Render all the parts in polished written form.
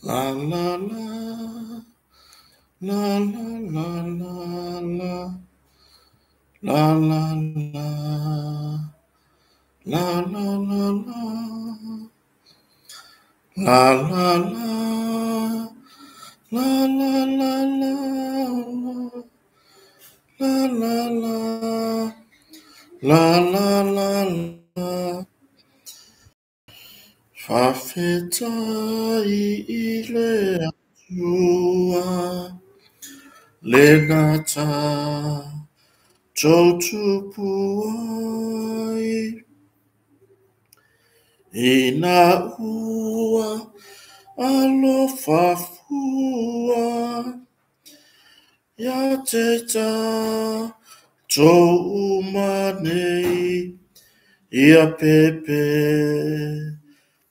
La la la, la la la la la, la la la, la la la la, la la la, la la la la, la la la, la la la la. Fafetai ile atua lenata jotupuai ina ua alofafua ya teta jo umanei ia pepe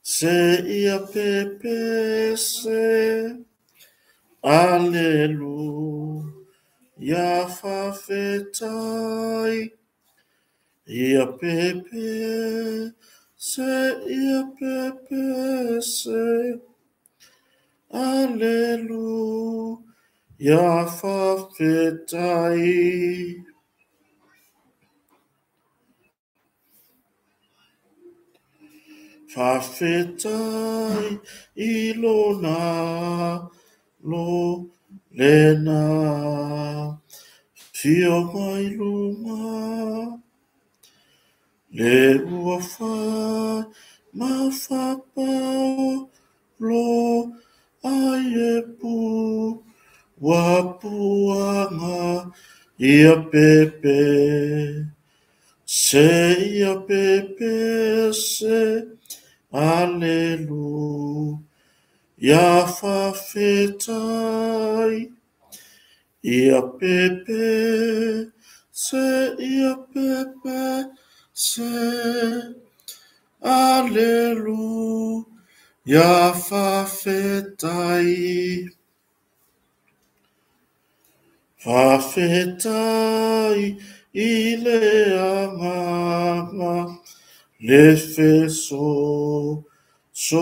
se ia pepe se aleluia fafetai ia pepe se ia pepe se aleluia fafetai. Fafetai ilona lo lena fio mai luma le uafai mafapao lo aiepu wapuanga ia pepe se ia pepe se aleluia fafetai ia pepe se ia pepe se aleluia fafetai fafetai ile amama le feso so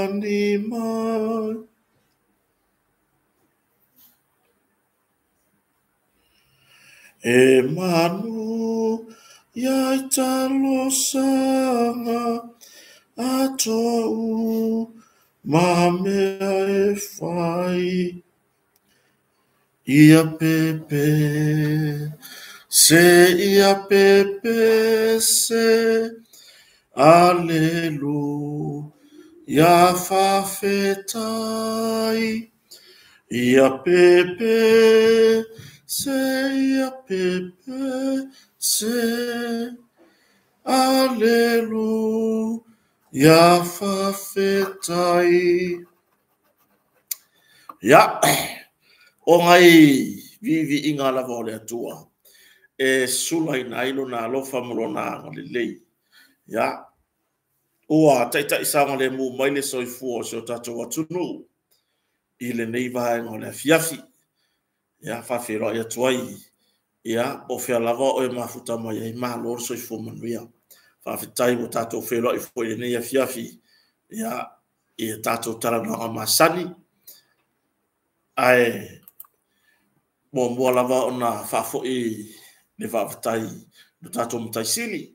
animal e manu ya italo sanga atou mame e fai ia pepe se ia pepe se aleluia fafetai ia pepe se ia pepe se aleluia fafetai ia o ngai vivi inga lava o le atua e sulai na ilo na alofa mulona le lei ya ua taita isanga le mu mai le soifua o se o tatou atunu i le nei vaenga o le afiafi ya whawhero i atuai ia o whea lava o e mafuta mai e malo o soifua manuia whawhetai o tatou whero i fo i le nei afiafi ia i e tatou tarananga masani ai mo mua lava o na whafo i le whawhetai no tatou mtaisili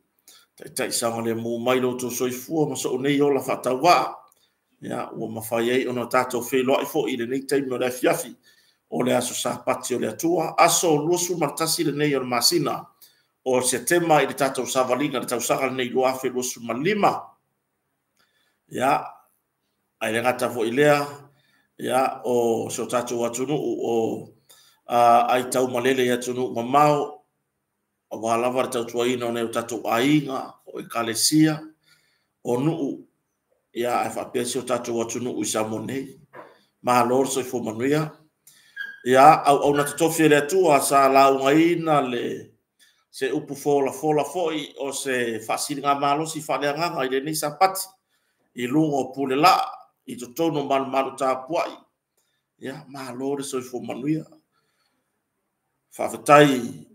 tai sanga le mo mai lo to soifua ma so nei o la fatawa ya o mafai ai ona tatou whelo i fo i le nei taimi o le afiafi o le aso sa pati o le atua aso lusu martasi le nei o le masina o se tema i le tatou savalinga le tau sanga nei lo afe lusu malima ya ai le ngata fo i lea ya o so tatou atunu o ai tau malele ya tunu mamao o walawa le tautuaina o nei tatou ainga o ekalesia o nuu ia e whapesi o tatou atunu i Samonei ma lor so fo manuia ia au na tofi le atua sa laungaina le se upu fola foi o se fasilinga malosi faleanga i le nei sapati i lungo pulela i totono malu tapuai ia ma lor so fo manuia whawhetai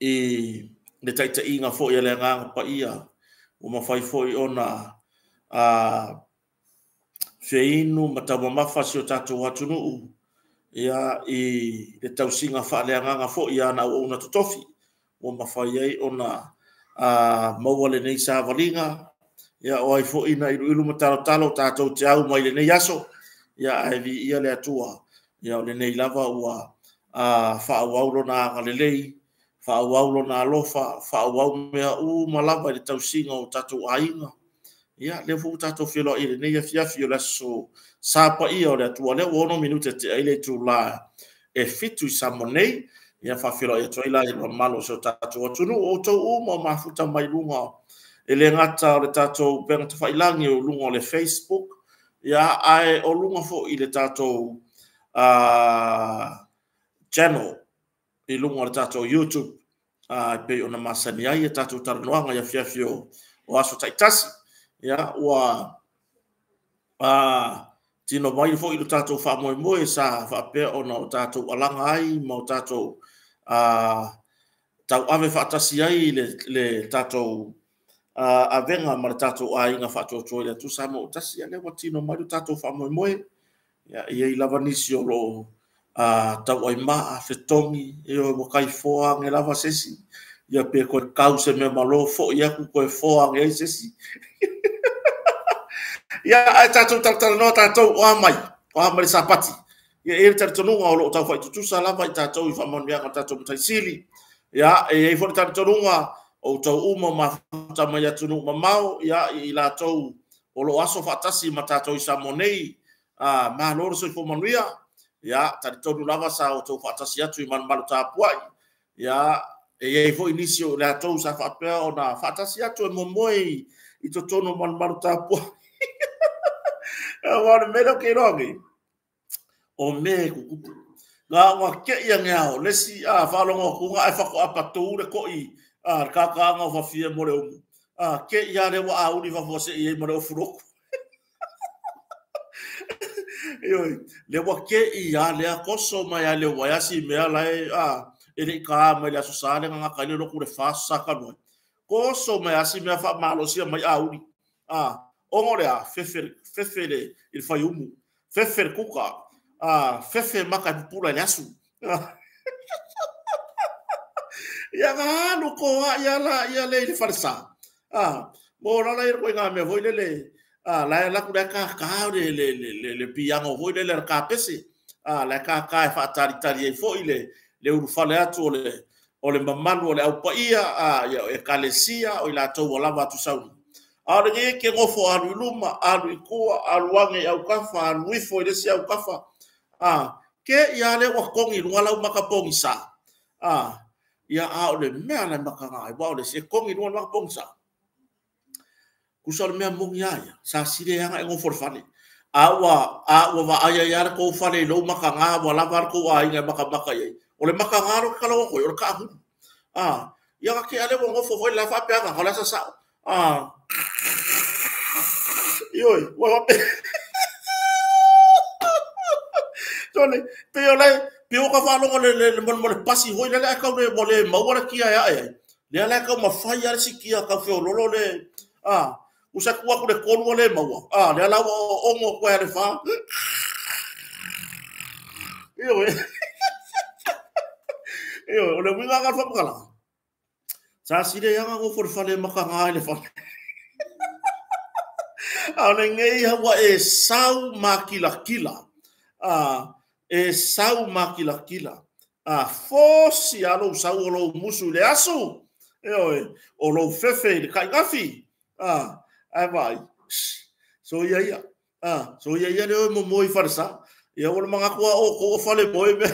i le taita inga fo i le nganga pa ia o mawhai fo i ona feinu matawa mafasi o tatou atunuu ia i le tausinga whaaleanganga fo ia na o una totofi o mawhai ai ona maua le nei sa valinga ia o ai fo ina ilu matalo talo tatou te au mai le nei aso ia ai vi ia le atua ia o le nei lava ua whaauaulo na ngalelei whaauaulo na alofa whaauau mea malava le tausinga o tatou ainga ia le fu tatou filo i le nei afiafi o le so sapa ia o le atua le ono minute te aile tu la e fitu samonei ia fa filo ia toila i lo malo so tatou tunu o to uma mafuta mai lunga ele ngata o le tatou penga te failangi o lunga o le Facebook ia ai o lunga fo i le tatou channel i lunga o le tatou YouTube pe ona masani ai e tatou taranoanga ia fiafio o aso taitasi ia ua tino mai fo i lo tatou fa moe sa fa pe ona o tatou alanga ai mo tatou tau ave fa tasi ai le tatou avenga ma le tatou ainga fa to le tu sa mo tasi ale wa tino mai lo tatou fa moe ia i lava nisi o lo tau ai ma fetongi e o kai foa nge lava sesi ia pe ko cause me malo fo ia ku ko foa nge sesi ia ai tatou no tatou o mai sapati ia e tatou no o lo tau fai tu sa lava tatou i fa mon ia tatou tai sili ia e fo tatou o tau uma ma ta mai atu no mau ia i la tou o lo aso fatasi ma tatou i sa monei ma loro so fo manuia ia tatou lava sa o tau fatasi atu i man malu tapuai ia e fo inicio la tou sa fa pe ona fatasi atu e momoi i to tono man malu tapuai wa me lo que rogi o me ku ga wa ke ia ngao lesi fa lo ngo ku ga fa ko apatu le ko i ka nga fa fie mo le ke ia le wa uni fa fo se i mo le furo yo le wa ke ia le ko so ma ya le wa ya si me ala ele ka ma le so sa le nga ka le lo ku le fa sa ka no ko so ma ya si me fa ma lo si ma uni o ngore fefele il fai umu fefe kuka fefe maka pula nyasu ya ngalo ko ya le farsa mo la ko nga me voi le la ku ka le piano voi le ka pese la ka fa tari fo le urufale atu o le mamalu o le au paia e kalesia o la to lava tu sauni Aure ke ngofo alu luma alu ikua alu wange au kafa alu ifo ile si au kafa ke ya le wa kongi wala makapongi sa ya aule mea na makanga ai wa le se kongi wala makapongi sa kusol mea mungi aya sa sire yang ngofo fale awa wa aya ya ko fale lo makanga wala var ko ai nga makabaka ye ole makanga ro kala ko yo ka ya ke ale ngofo foi la fa pe nga hala sa Yoi, wa Tole, peo ka fa lo le pasi hoi le ka mo le maua ki ai. Le ka ma fa ya si ki ka fe lo le usa ku ku le ko le maua. Le la o mo ko ya fa. Yoi. Yoi, le winga ka fa kala. Sa si de yang go for fa le makanga le fa. Ana ngei hawa e sau makila-kila. E sau makila-kila. Fosi alo sau o lo musu le asu. O lo fefe le kai gafi. Ai vai. So ia ia. So ia ia le mo moi farsa. Ia o manga ko o fale moi me.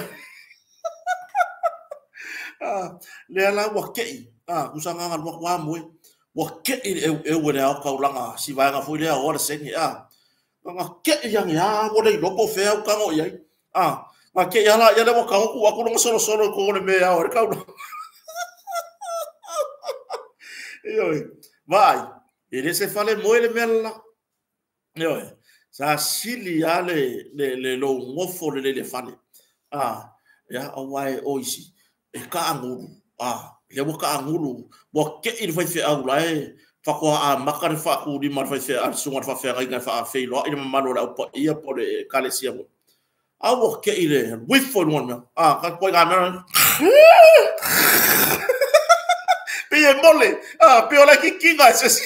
Le ala wa kei. Kusanga ngal wa moi. Wa ke e wele au kaulanga si vai nga foi le ora sengi nga ke yang ya wo le lopo fe au kango ia nga ke ya le mo kango ku aku no solo ko le me ora kaula vai ele se fale mo ele mella sa sili ya le lo ngofo le fale ya o wai oisi e ka anguru le mo ka angulu mo ke il fai fe au lai whakoa a makare whaku di mar whai whea sunga whawhea ngai ngai wha wheilo ina mamano rau pa ia po re kalesia mo. Awa ke ile wifo nuan mea. Ka koi ngā mea. Pia mole. Pia ola ki kinga sesi.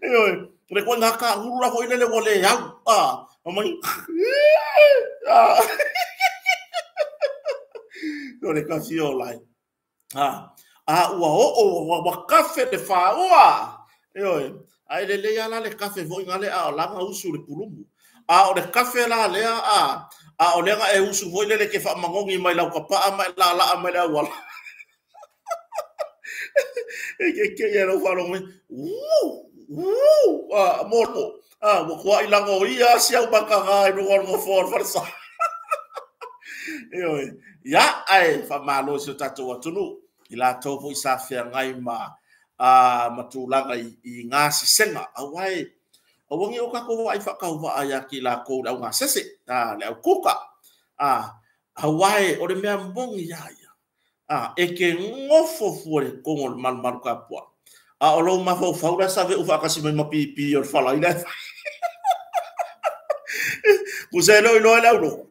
Eoi. Kore koi ngā ka hurura ko ilele wale au. Mamani. Kore ka fio lai. Ua o wa kafe te whaoa. Eoi. Ai le lea la le kafe vo inga le a langa usu le pulumu. O le kafe la lea o lenga e usu vo le ke wha mangongi mai lau ka paa mai la mai la wala. Ke e rau wharo me. Moro. Wakua ilanga o ia siau baka ngai nuor mo for farsa. Eoi. Ya ai wha malo si o tatou atunu. I la tōpo i sa whea ngai matulanga i ngā sisenga. Awai. Awangi o kako ai whakau wa ai aki la kou au ngā sese. Le au kuka. Awai o le mea mongi ia. E ke ngofo fuore kongo le malu ka pua. O lo mafau faura sa ve u whakasi mai mapipi o le whala i le. Kusei lo i loe le au no.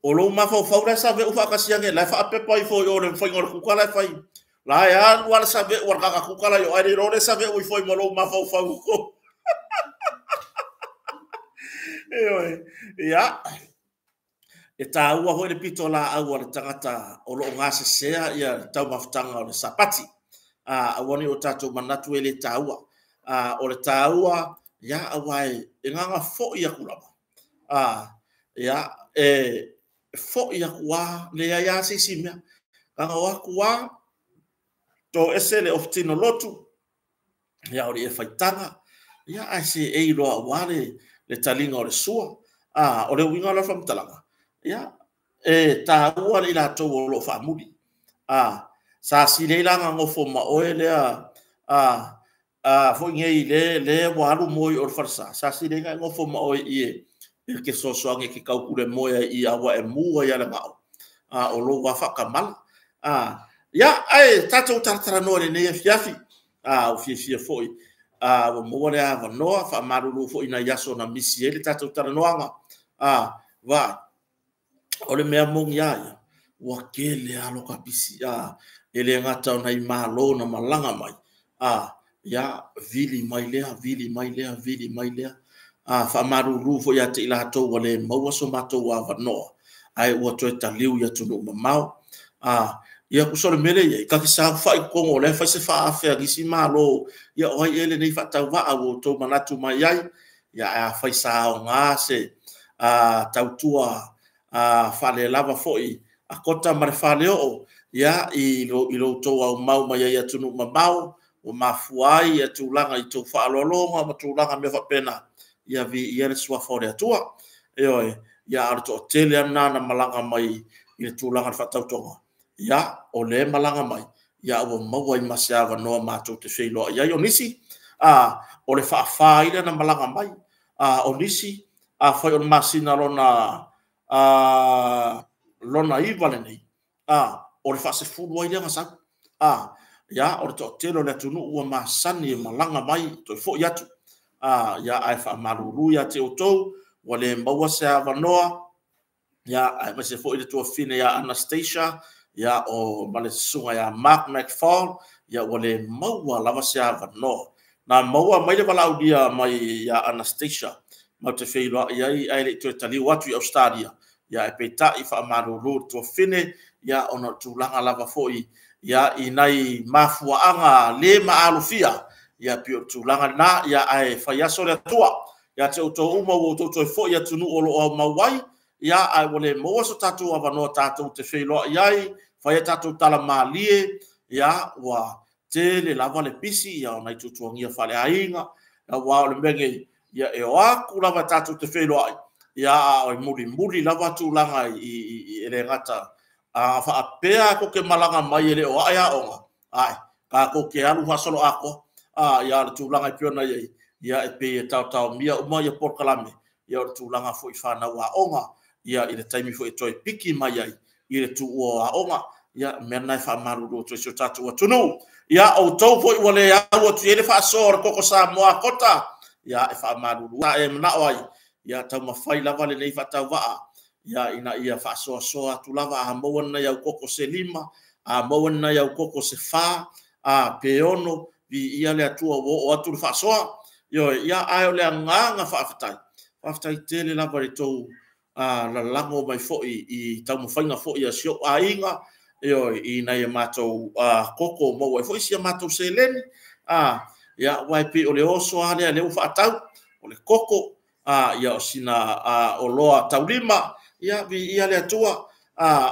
O lo mafau faura sa ve u whakasi ange. Lai whaapepa i fo i o le mwhaingo le kuka lai whai. Lai an wala sa ve u kaka kuka lai o aere rore sa ve u i fo i mo lo mafau faura. Ia. E tā ua hoi le pito la au le tangata o lo ngā sesea ia tau mafutanga o le sapati. Awani o tātou manatu e le tā ua. O le tā ua, ia awai, e nganga fo ia kulama. Ia, fo ia kua le ia sisi mea. Kanga wa kua, to ese le oftino lotu. Ia o le e whaitanga. Ia aise e iroa wale le talinga o le sua. O le winga la whamtalanga. Ia, tā ua le la tau o lo whamuri. Sa si le langa ngofo ma oe lea, fo ngei le waru moi o le farsa. Sa si le ngofo ma oe ie, ke sosoange ki kaukure moia i awa e mua ia le ngao. O lo wa whakamala. Ia, ai, tātou taratara noa le nei e fiafi. O fia foi. Wa mua le a wanoa, wha maruru fo ina yaso na misi ele tātou taranoanga. Vai. O le mea mongi aia. Wa kele alo ka pisi. Ele ngata o nei malo na malanga mai. Ya vili mai lea. Wha maruru fo ia te ila tau wale maua so matou wa wanoa. Ai ua toe taliu ia tunu mamau. Ia kusore mele ia. Ka kisa whai kongo le whai se wha awhea gisi malo. Ia oi ele nei whatau waa o tau manatu mai ai. Ia whai sa o ngā se tautua whale lava foi. A kota mare whale o. Ia i lo tau au mau mai ai atunu mamau. O mafuai ia tūlanga i tau whaalolonga. Ma tūlanga me whapena. Ia vi ia le sua whore atua. Eoi. Ia arto o tele ana na malanga mai i le tūlanga na whatau tonga. Ia o le malanga mai. Ia o maua i masiawa noa mātou te wheiloa. Ia i o nisi. O le whaafāina na malanga mai. O nisi. Whai o masina lona iwale nei. O le whaasefuru ai leanga sau. Ia o le tōtelo le tunu ua masani e malanga mai. Toi fo i atu. Ia ai whaamaruru ia te otou. Wa le maua se awa noa. Ia ai mase fo i le tua fine ia Anastasia. Ia o male sunga ia Mark McFall. Ia wa le maua lava se awa noa. Na maua mai le walau dia mai ia Anastasia. Mau te wheiloa ia i aile tue taliu atu i Australia. Ia e peita i whaamaruru tua fine. Ia ona tūlanga lava foi. Ia i nei mafuaanga le maalufia. Ia pio tūlanga na ia ai whaiaso le atua. Ia te uto uma o to foi ia tunu o lo mawai. Ia ai wale moa so tatu awanoa tatu te wheiloa iai. Whai tatu tala malie. Ia wa te le lava le pisi. Ia ona i tutuangia whale ainga. Ia wa o le menge. Ia e o aku lava tatu te wheiloa. Ia o muri lava tūlanga i ele ngata. Whaapea ko ke malanga mai ele o aia onga. Ai, ka ko ke alu hasolo ako. Ia le tūlanga i piona iei. Ia e pe e tau mia uma ia porkalame. Ia o le tūlanga fo i whanau a onga. Ia i le taimi fo i toi piki mai ai. I le tu o a onga. ia mena fa maru to so tatu tunu ia o to foi wale ya o tu fa sor ko sa mo kota ia fa maru ta mena oi ia ta ma fai la vale nei fa ta va ia ina ia fa so tu lava a mo na ya ko se lima a mo na ya ko se fa a peono vi ia le tu o atu fa so yo ia ai le nga fa tele la vale to la lango mai fo I tau mo fainga fo ia sio ainga yo ina ia mato koko mo fo sia mato seleni ya YP o le oso ale le fa tau o le koko ia sina o loa taulima ia vi ia le tua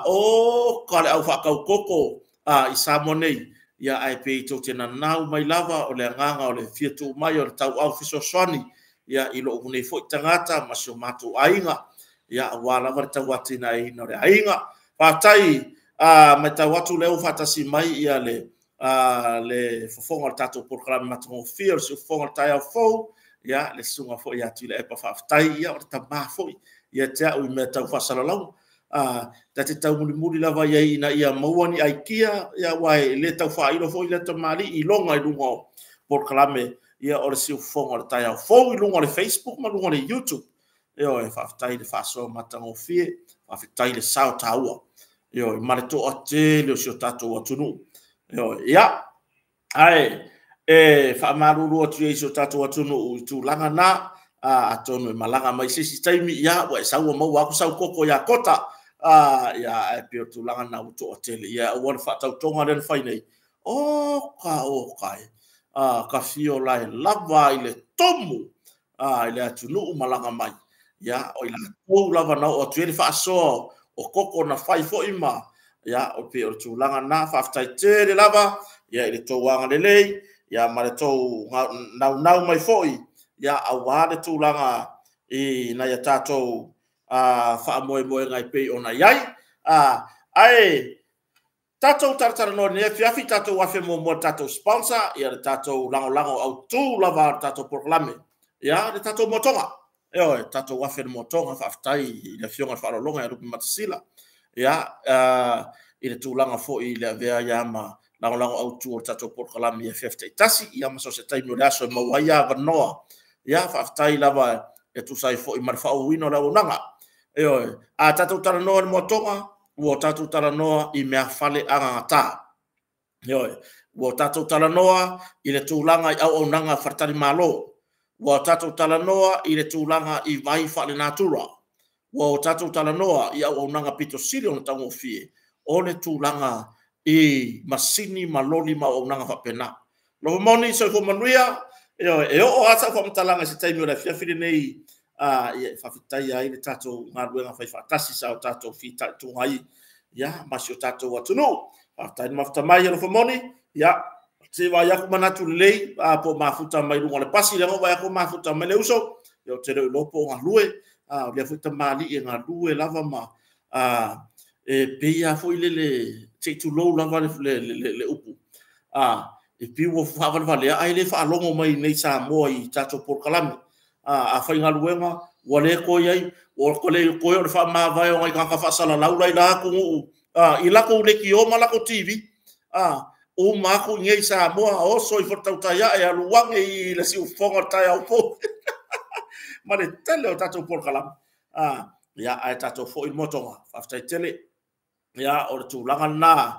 o kale au fa kau koko I samonei ia ai pe to tena nau mai lava o le nganga o le fiatu mai o tau au fiso swani ia iloune fo tangata maso mato ainga ia wala var tau atina ina re ainga patai mai tau atu leo fatasi mai ia le fofonga tato programa matongo fear so fofonga tai fo ia le sunga fo ia tile e pa fatai ia o tama fo ia tia o me tau fasala lau tati tau muli lava ia ina ia mauani aikia ia wai le tau fa ilo fo ile tamali I longa I lunga programa ia o le fofonga tai fo I lunga le Facebook ma lunga le YouTube yo e fatai le faso matango fie fatai le sao taua yo mare to ate le sio tato atunu yo ya ai fa maruru atu sio tato atunu tu langa na atonu malanga mai sisi taimi ya wa sao mo wa ku sao koko ya kota ya e pio tu langa na to ate ya wa fa tau tonga den fai nei o kai ka fio lai lava ile tomu ile atunu malanga mai ya o ila ko lava na o tuele fa so o koko na fai fo ima ya o pe o tulanga na fa ftai tere lava ya ile to wanga lelei ya mare to na mai foi ya awade tulanga na ya tato fa moe ngai pe ona yai ai tato tartara no ne fiafi tato wa fe mo tato sponsor ya tato lango au tu lava tato proclame ya tato motonga yo tato wa fe motonga fa ftai le fionga fa longa ya rupi matsila ya ile tulanga fo ile vea ya ma lango au tu tato proclame ya fefte tasi ya ma so se tai no raso mo wa ya vanoa ya fa ftai lava e tu sai fo I marfa wino la unanga yo tato tara no motonga wo tatu tala noa I mea fale angata. Yo, wo tatu tala noa I le tūlanga I au nanga fartari malo. Wo tatu tala noa I le tūlanga I vai fale natura. Wo tatu tala noa I au nanga pito siri on tango fie. O le tūlanga I masini maloli ma au nanga whapena. Lo moni so ko manuia, yo o ata ko mtalanga se taimi o la fiafiri nei fa fitai ai le tato ngaruenga fai fatasi sa tato fi tato ai ya masio tato watunu after mafta mai no famoni ya se va ya kuma natu lei po mafuta mai lunga le pasi le va ya ko mafuta mai le uso yo te lo po ngalue le futa mali e ngalue lava ma e pe ya foi le te tu lo lava le upu e pi wo fa vale ai le fa longo mai nei sa mo I tato por kalami a fai ngaluenga wale ko yai o ko le ko o fa ma vai o ngai ka fa sala laula ila ko I la ko le ki o mala ko TV o ma ko ngai sa mo o so I forta uta ya e aluang I le si u fonga ta ya po ma le tele o tato por kalam ya ai tato fo I motonga fa sta tele ya o tu langa na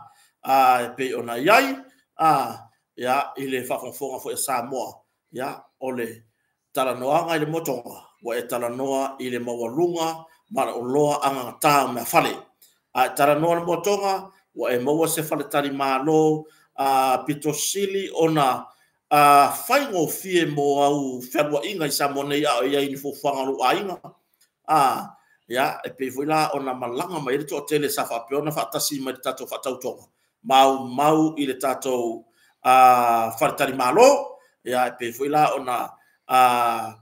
pe ona yai ya ile fa fonga fo sa mo ya ole tala noa ngai le motonga wa e tala noa I le mawalunga ma o loa anga ta me fale tala noa le motonga wa e maua se fale tali malo pito sili ona faingo fie mo au ferwa inga I sa mone ya I fo fanga lu ainga ya e pe voila ona malanga mai le to tele sa fa pe ona fa tasi mai tato fa tautonga mau I le tato fale tali malo ya e pe voila ona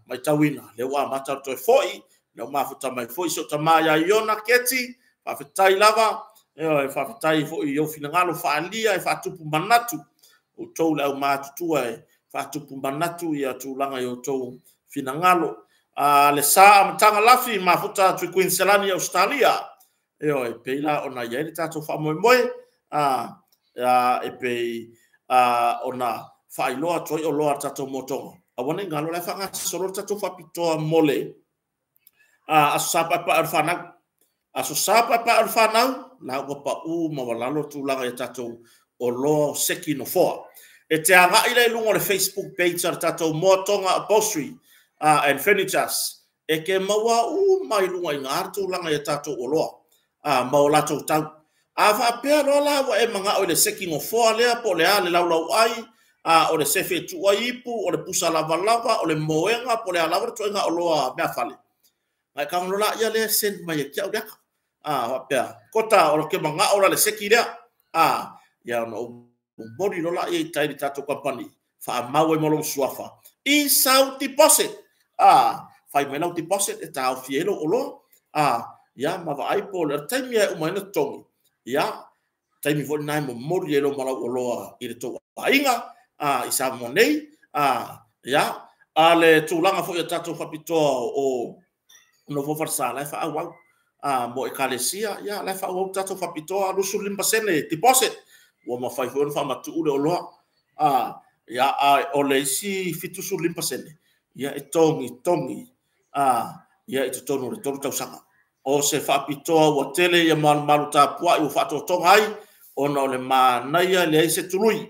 mai tawina le wa mata to foi le mafuta mai foi so tamaya yona keti fa fitai lava e fa fitai foi yo finangalo fa alia e fa tupu manatu o tou le matu e fa tupu manatu ya tulanga yo tou finangalo le sa mtanga lafi mafuta tu Queensland Australia e peila ona yele tato fa moe e pe ona whailoa toi o loa tatou motonga. A wana ngalo lai whanga solo tatou whapitoa mole. Aso sapa pa ar whanau. Aso sapa pa ar whanau, la ua pa mawalalo tūlanga e tatou o loa seki no foa. E te anga ile lungo le Facebook page ar tatou motonga upholstery and furnitures. E ke maua mai lunga i ngā tūlanga e tatou o loa. Maolatou tau. A whapea rola wa e manga o le seki no foa lea po le ale laulau ai. O le sefe tua ipu, o le pusa lava lava, o le moenga, po le alawa tuenga o loa mea fale. Ngai ka ngola ia le sen mai e kia ureaka. Wapea. Kota o lo ke manga ora le seki lea. Ia no mori rola ia i tairi tatou company. Wha mau e molo suafa. I sau deposit. Whai mai lau deposit e tau fielo o loa. Ia mawa aipo le taimi e umaina tongi. Ia taimi fo nai mo mori e lo malau o loa i le tau ainga. I sa monei, ya, ale tūlanga fo i tatou whapitoa o no fo farsa lai wha awau, mo e kalesia, ya, lai wha awau tatou whapitoa rusu limpa sene, deposit, wa ma whai fo wha matu ule o loa, ya, o le isi fitusu limpa sene, ya, e tongi, ya, i te tonu le tonu tausanga, o se whapitoa wa tele ya malu tāpua i o whato tonga ai, o no le mānaia le aise tului,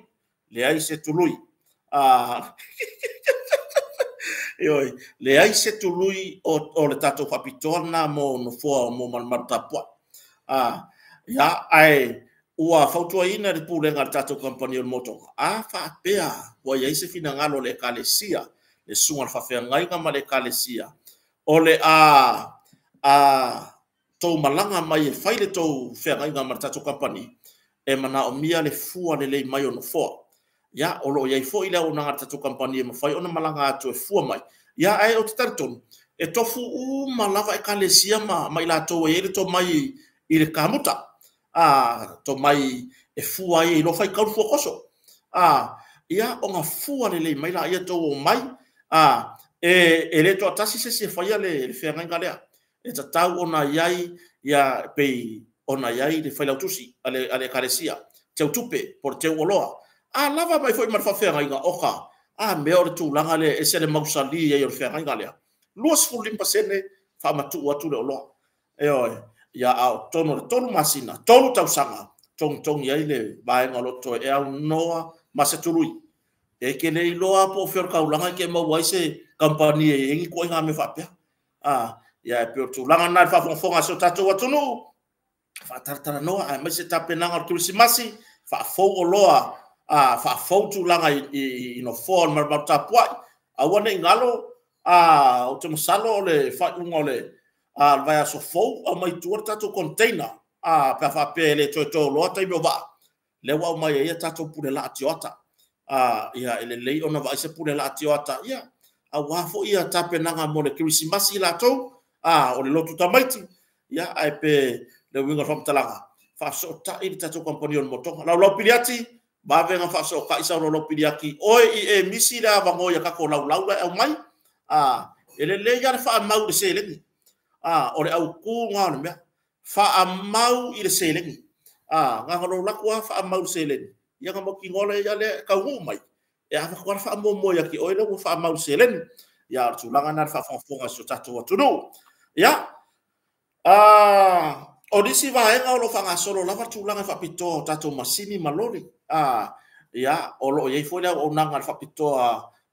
le ai se tului. Le ai se tului o le tatou whapitona mo no fua mo marutapua. Ia ai ua whautua ina le pūlenga le tatou company o motonga. Whaapea ua iai se fina ngalo le kalesia, le sunga le whawhea ngainga ma le kalesia. O le tau malanga mai e whai le tau whea ngainga ma le tatou company, e mana o mia le fua le lei mai o no fua. Ya olo ia fo ile o nga tatou company ma fai ona malanga atu e fua mai ya ai o taton e tofu malava e kalesia ma ila to e to mai i le kamuta to mai e fua i lo fai kau fua koso ya o nga fua le mai la ia to mai e le to tasi se fai le fenga ngalea e tatau ona iai ya pe ona iai le fai la tusi ale kalesia te tupe por te oloa lava mai foi mar fafenga inga oka. Me ore tūlanga le e sele mausali e ore whenga inga lea. Luas fulimpa sene, wha matu atu le oloa. E oi, ia au tono le tonu masina, tonu tausanga, tong iai le vaenga loto e au noa masetului. E ke le iloa po whior kaulanga ke mawai se kampani e ingi kua inga me whapea. Ia e pio tūlanga nai whafonga so tatou atunu. Whatartara noa, mai se tapenanga o Kirisimasi, whafou o loa, fa fautu langa i no fo mar tapua awana ngalo o te masalo le fa ngole vai so fo o mai tuarta to container pa fa pele to lo ta mo va le wa mai ia tato pure la tiota ia ele le ona vai se pure la tiota ia a wa fo ia tapenanga mo le Kirisimasi la to o le lotu tamaiti ia ai pe le winga from talanga fa so ta i tato compagnon moto la piliati ba venga fa so ka isa lo piliaki oi e misi la ba ngoya ka ko lau e mai ele le ya fa mau de seleng ore au ku nga me fa mau i de seleng nga lo la kwa fa mau seleng ya nga mo ki ngole ya le ka hu mai ya fa mo ya ki oi le fa mau seleng ya tulanga na fa fonga so tatu tunu ya o disi vaenga o lo fanga solo lava tulanga fa pito tatu masini malori ya o lo ye foi o nanga fa pito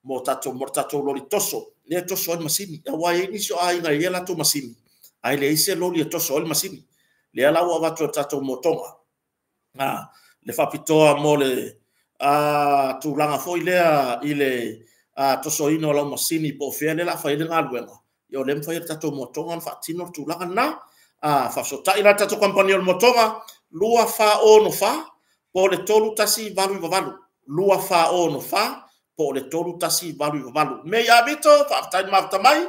mo tatu lori toso le toso al masini ya wa ini so ai nga yela to masini ai le ise lori toso al masini le ala wa va tatu motonga le fa pito mo le tulanga foi le ile toso ino la masini po fele la fa ile ngalwenga yo lem fa tatu motonga fa tino tulanga na fa so ta ina tato company o motonga lua fa o no fa po le tolu tasi valu valu lua fa o no fa po le tolu tasi valu valu me ya bito fa ta mai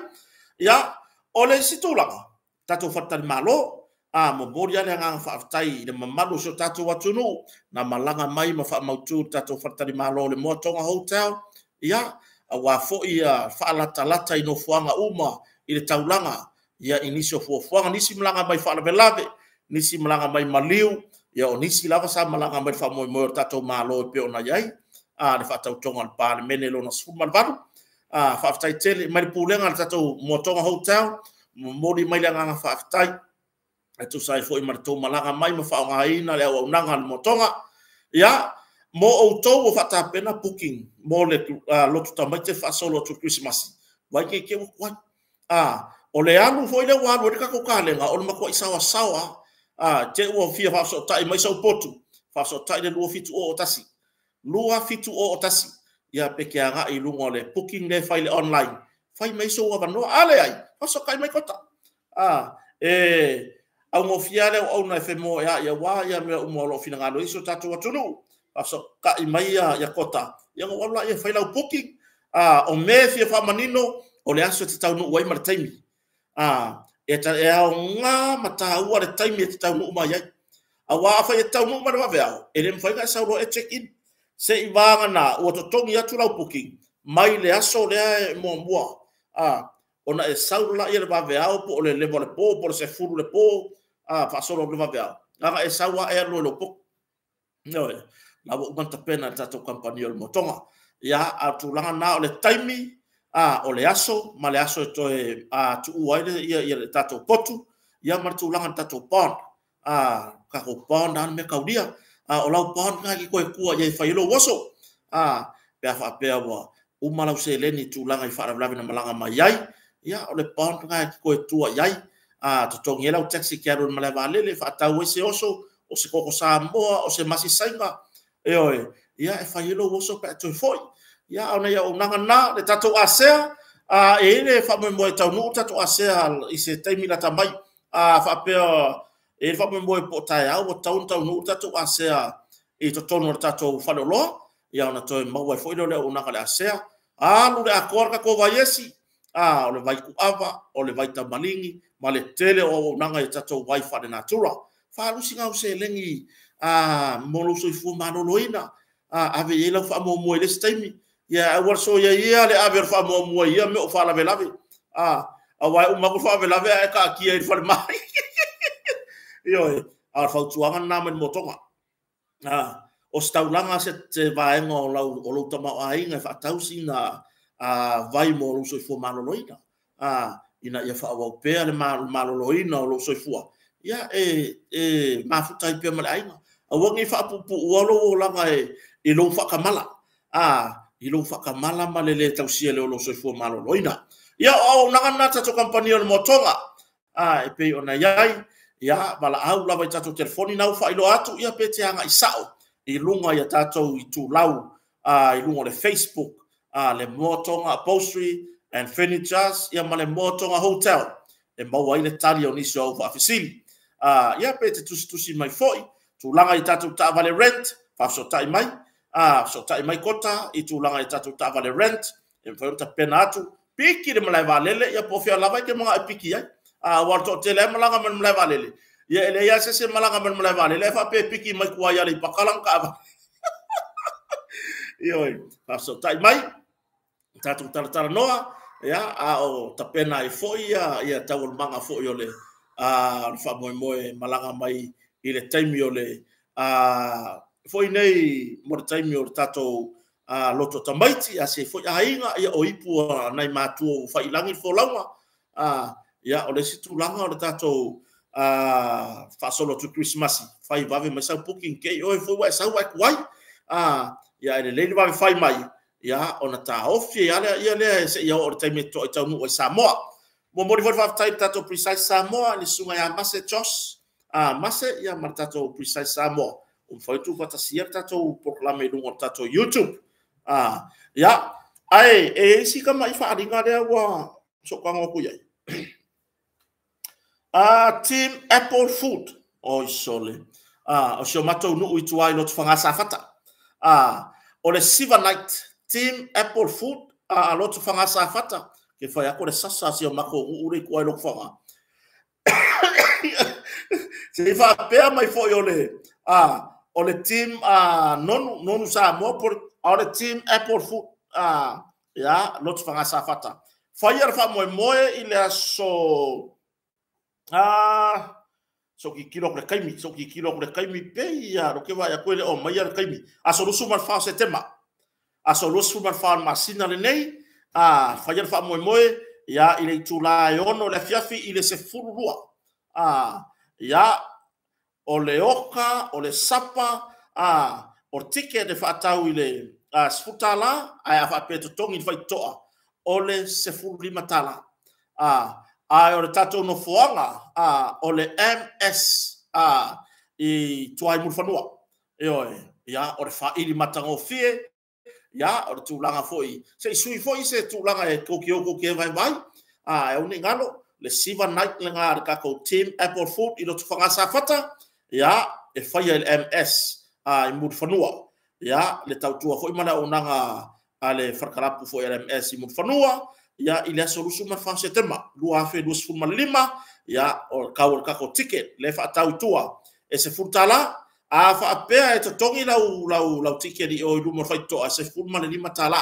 ya o le situlanga tato fa ta malo mo boria le nga fa tai le mamalu so tato watunu na malanga mai ma fa mautu tato fa ta malo le motonga hotel ya wa fo ia fa lata ino fuanga uma ile taulanga ia inisio fuanga nisi mlanga mai fa lave nisi mlanga mai maliu ia o nisi lava sa malanga mai fa mo tato malo pe ona yai le fa tau tonga le pa mene lo na su mal valu fa tai tele mai pulenga tato mo tonga hotel mo di mai langa fa tai tu sai foi marto malanga mai ma fa ngaina le o nanga mo tonga ia mo o to fa ta pena booking mo le lotu tamai te fa solo to Christmas vai ke wa o le anu foi le wa ka ko kalenga o ma ko isawa sawa te o fia fa so tai mai so potu fa so tai le lo fitu o tasi lua fitu o tasi ia pe ke anga i lungo le booking le file online fai mai so wa no ale ai fa so kai mai kota au mo fia le o na fe mo ya wa ya me mo lo fina ngalo iso tatu atunu fa so kai mai ya kota ya ngo wala ia fai la booking o me fia fa manino o le aso te tau no wai mar taimi e nga mata ua le taimi e tau no mai ai awa fa e tau no mai va e le mfai ka sa ro e check in se i vanga na o to tongi atu la booking mai le aso le mo mo ona e saula ia le va po le level po se furu le po fa solo le va nga e sawa e lo po no la bo manta pena tato company o motonga ya atulanga na o le taimi o le aso ma le aso to tu uai ia le tato potu ia martulanga tato pon ka ko pon dan me kaudia o lau pon ka ki ko ku ia fa ilo woso pe fa pe wa umala se leni tulanga i fa na malanga mai ai ia o le pon ka ki ko tu ai to tongi la taxi ke ro mala vale le fa ta se oso o se koko sa mo o se masi sainga ia e fa ilo woso pe to foi ia ona ia ona na le tato asea e le fa mo mo tau no tato asea i se taimi la tamai fa pe e fa mo mo po tai au tau no tato asea e to tono tato fa lo ia ona to mo wa foi le ona ka le asea lu le akor ka ko vaiesi o le vai ku ava o le vai tamalingi ma le tele o nanga e tato vai fa de natura fa lu singa o se lengi mo lo so fu ma no loina ave yela fa mo mo le staimi ya war so ya le ave fa mo mo ya me fa la velave wa o ma ko fa velave ka ki e fa mai yo fa tuanga na men motonga o staulanga se vai ngo o lo tama ai nga fa tausina vai mo lo so fu ma no loina ina ia fa wa pe le ma lo loina o lo so fu ya ma fu tai pe ma ai a wangi fa pu o lo langa e lo fa kamala i lo fa kamala ma le tausia le lo so fu ma lo loina ia o na na ta to company o motonga e pe ona yai ia bala au lava i tato telefoni nau fa ilo atu ia pe te anga i sao i lunga ia tato i tu lau i lunga le Facebook le motonga upholstery and furnitures ia ma le motonga hotel e mau ai le tali o nisi o fa fisili ia pe te tusi mai foi tu langa i tato ta vale rent fa so tai mai so tai mai kota i tu langa i tato ta vale rent e fa ta pena atu piki de malai valele ia po fia lava ke mga piki ai warto tele malanga men malai valele ia ele ia se malanga men malai valele fa pe piki mai kuai ali pakalang ka ioi fa so tai mai tato tara noa ia o tapena i foi ia tawul manga foi ole fa moi malanga mai i le taimi ole foi nei mo taimi o tato loto tamaiti se foi ainga ia o ipu nai matu fa ilangi fo lawa ia o le situ langa o tato fa solo to Christmas fai vave mai sa booking ke o foi wa sa wa kwai ia le le vave fai mai ia ona ta ofi ia le se ia o taimi to tau no Samoa mo mo vo fa tai tato precise Samoa ni sunga ya mase chos mase ia martato precise Samoa foi tu kota sier tato proclame lungo tato YouTube ya ai si kama ifa adinga le wa so kwa ngoku yai team Apple Food o sole o sio mato no itu ai not fanga safata o le Silver Night team Apple Food a lot fanga safata ke fa ya ko le sasa sio mako ure ko ai lo fanga se fa pe mai fo yo le o le team non sa mo por o le team Apple Food ya lot fanga safata fa yer fa mo ile so so ki kilo le kaimi so ki kilo le kaimi pe ya ro ke va ya ko le o mai ya kaimi a so lusu mal fa se tema a so lusu mal fa masina le nei a fa ya fa moe ya ile tula yono le fiafi ile se furua ya o le oka o le sapa o tike de fa tau ile sfutala a fa pe to tongi fa toa o le se furima tala ai o le tatou no foanga o le MS i tuai mul fanua ia o le fa'ili matango fie ia o le tulaga foi se sui foi se tulaga e kokioko ke vai e o ngalo le siva night le nga ka ko team apple food i lo tufanga sa fata ia e fai le MS i mul fanua ia le tautua foi mana onanga ale farkarapu foi le MS i mul fanua ya ile solution ma fa setema lua fe dos fuma lima ya o kaul ka ko ticket le fa tau tua e se futala a fa pe e to tongi lau ticket di o lu mo fa to a se fuma lima tala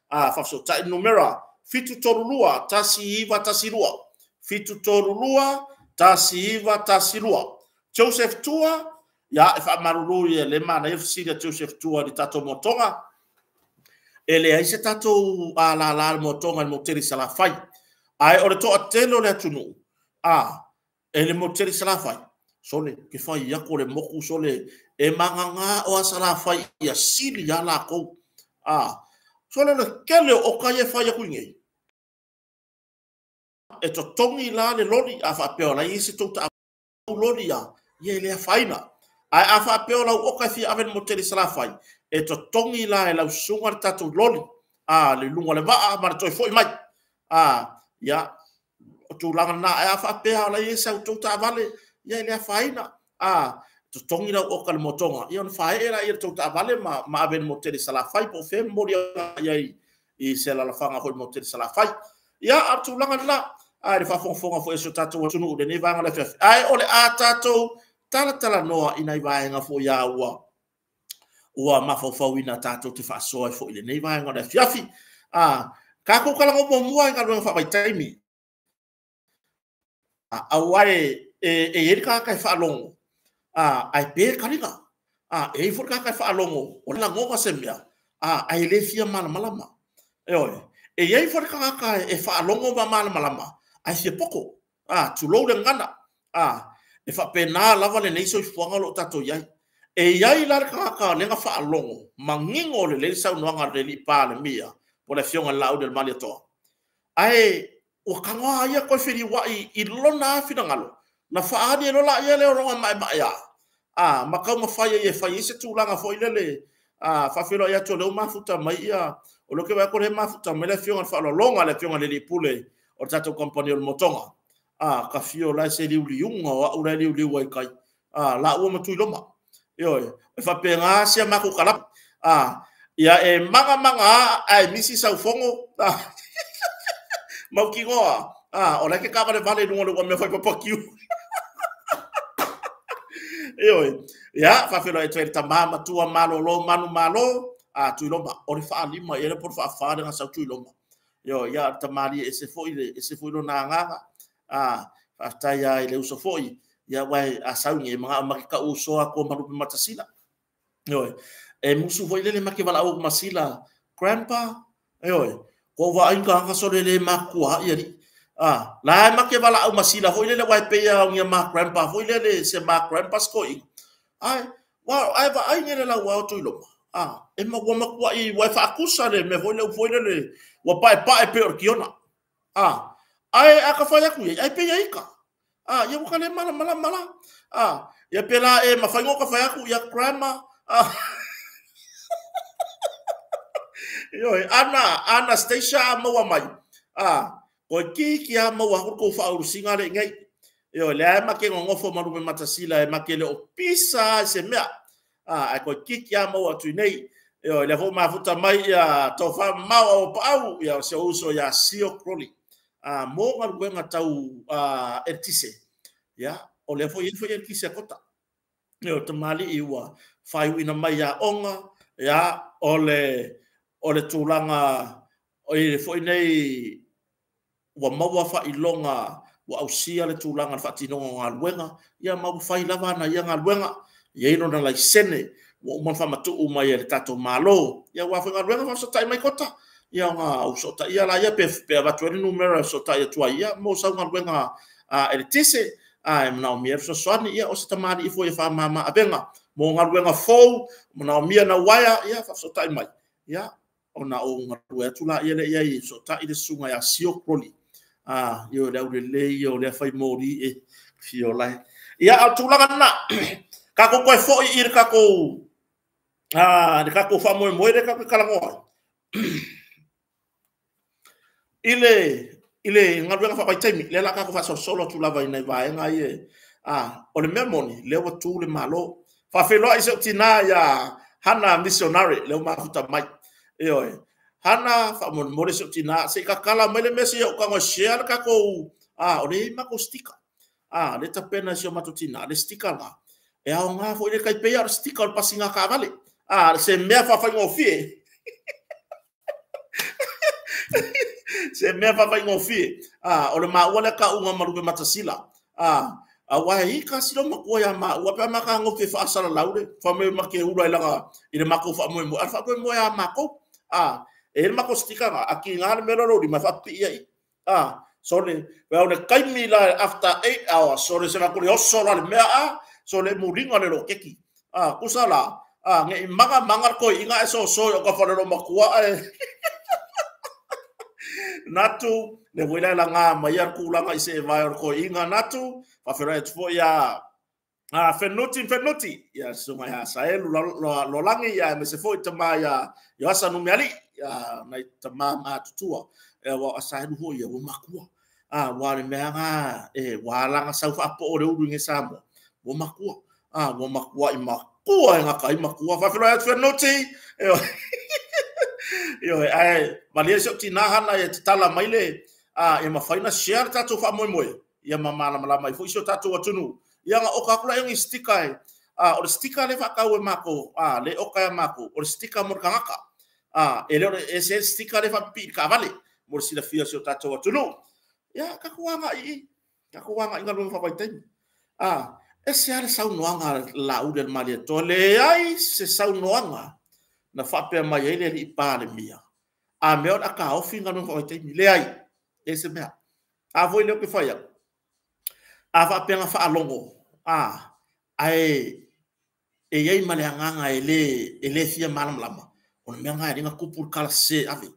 fa so ta numera fitu torulua tasiva tasirua fitu torulua tasiva tasirua Joseph tua ya fa marulu le mana e fsida Joseph tua di tato motonga ele ai se tatou la motonga mo teri sala fai ai ore to atelo le tunu ele mo teri sala fai sole ke fai ya ko le moku sole e manganga o sala fai ya sili ya la ko sole le kele o kai fai ya kuingi e to tongi la le lori fa pe la isi to ta lori ya ye le faina ai fa pe la o kai fi aven mo teri sala fai e to tongi la e la sunga tatu loli le lunga le va ma to foi mai ya tu langa na e fa pe ala ye sa to ta vale ya le faina to tongi la o kal motonga ia fa era ia to ta vale ma ben motel sala fai po fem moria ya i se la fanga ho motel sala fai ya tu langa na le fa fonga fo eso tatu tunu de ne vanga le fe ai ole tato tala noa ina vai nga fo ya ua mafaufaina tatou te fa'asoa e fo'i lenei vaega o le afiafi ka koukalaga muamua e galuega fa'amaitaimi auae e eli kaka e fa'alogo ae pē kaliga e ai fo'i kaka e fa'alogo o le lagoga se mea ae lē fia malamalama e oe e ai fo'i kaka e fa'alogo ma malamalama ae fia poko tulou le gana e fa'apena lava lenei soifuaga o lo'o tatou iai e iai la ka lenga fa longo mangingo le sa no nga le pa le mia po le fionga la del mali to ai o kanga ia ko feri wa I lona fina ngalo na fa adi no la ia le ronga mai mai ya ma ka ma fa ia fa se tu langa fo ile fa filo ia to le ma futa mai ia o lo ke va ko le ma futa mai le fionga fa longa le fionga le pule o tato compagnie o motonga ka fio la se liunga o ura liu wai kai la o ma tu loma yo e fa penga sia mako kalap ya e manga ai misi sa fongo mau ki ngoa o la ke ka ba le vale no lo me fa pa kiu yo ya fa felo e tenta mama tua malo lo manu malo tu loma o le fa lima e le por fa nga sa tu loma yo ya tamali e se foi no na nga fa ta ya ile uso foi ya wai asaungi mga ka uso ako marupi matasila yo e musu foi le make vala o masila grandpa yo ko va inga ka so le makua ya ri la make vala o masila foi le wai pe ya ngia ma grandpa foi le se ma grandpa skoi ai va ai ne la wa to lo e ma wa makua I wai fa akusa le me foi le wa pa e pe orkiona ai aka fa ya ku ai pe ya ika ya bukan le mala ya pela mafango ka fa ya ku ya grandma yo Anastasia mo wa mai ko ki ya mo wa ko fa urusinga le ngai yo le ma ke ngofo maru matasila ma ke le opisa se mea ko ki ya mo wa tu nei yo le fo ma futa mai ya to fa ma o pau ya se uso ya sio crowley mo ngal wenga tau etise ya o le foi etise kota yo tamali iwa fai ina mai ya onga ya ole tulanga o le foi nei wa maua fa ilonga ua ausia le tulaga le faatinoga o galuega ia maufai lava ana ia galuega ia ino na laisene ua uma faamatuu mai e le tatou malo ia ua foi galuega faasotaʻi mai kota ia ga usotaʻia la ia pe avatu ele numera sotaʻi atua ia mo sau galuega e le tise e manaomia le soasoani ia o se tamaliʻi foi e faamāmaavega mo galuega fou manaomia na waia ia faasotaʻi mai ia ona o galue atu la ia leʻi ai sotaʻi le suga ia siokoli io le aulelei o le fai mori e fiolai ia atulaga na kako koe foʻi i le kako faamoemoe le kako kalagoa ile ngaluega faamaitaimi le la kako faasolosolo atu lava ina i vaega ai e o le mea moni le ua tu le malo faafeloa i se tinā ia hana missionary le mafuta mai ioe hana faamolemole se tinā se kakala mai le mesa ia ukago share le kakou o le mako stika le tapena sio matutina le stika la e aoga foʻi le kaipeia o le stika o le pasiga kavale se mea faafaigofie se mea faafaigofie o le maua le kauga ma lume matasila auae i kasilo makua ia maua pe makagofi faasalalau le faamai makeula i laga i le makou faamoemoe ala faamoemoe a makou e le mako stika akiga le mea lolou lima faapiia i so le le kaimi la after 8 hours so le se makule oso la le mea so le muringa le lo keki kusala nge manga ko inga so o ka fale lo makua natu le wela la nga mai ar kulanga ise vai ko inga natu fa fera et fo ya fenuti ya suma ya saelu lo langi ya me se fo tama ya asa no meali ya na tama matutua wa asaelu ho ya makua wa le mea wa langa sau fa po o le udu nge samo wa makua i makua nga kai makua fa fera et fenuti yo ai malia so tina hana e tala maile e mafaina share tatu fa moe ia mama mai fo iso tatu atunu ia nga oka kula yung sticker o sticker le fa kawe mako le oka mako o sticker mo kangaka ele ese sticker le fa pi kavale mo si la fia so tatu atunu ia kakuanga inga lo fa baitai ese ala sau noanga la u del malia to le ai se sau noanga na fape mai ele li pale mia me o aka o finga no foi te le ai ese mea voi le que foi fape nga fa longo ai ai male nganga ele fia malam lama on me nga ringa kupul kala se ave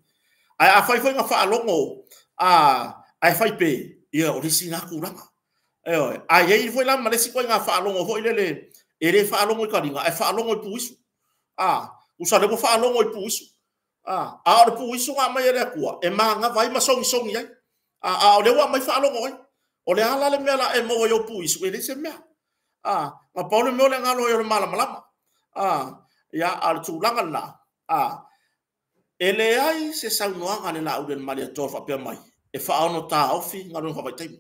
ai foi nga fa longo ai fai pe ia o singa kuranga ai foi la male si ko nga fa longo foi le ele fa longo ka ringa ai fa longo puisu usa le fa longo i puisu o puisu nga mai ele kua e manga vai ma songi ai o le wa mai fa longo ai o le ala le mela e mo yo puisu ele se mea ma paulo me le ngalo yo malama ya al tulanga na ele ai se saunoanga le la uden malia to fa pe mai e fa ono ta ofi ngalo fa vai tai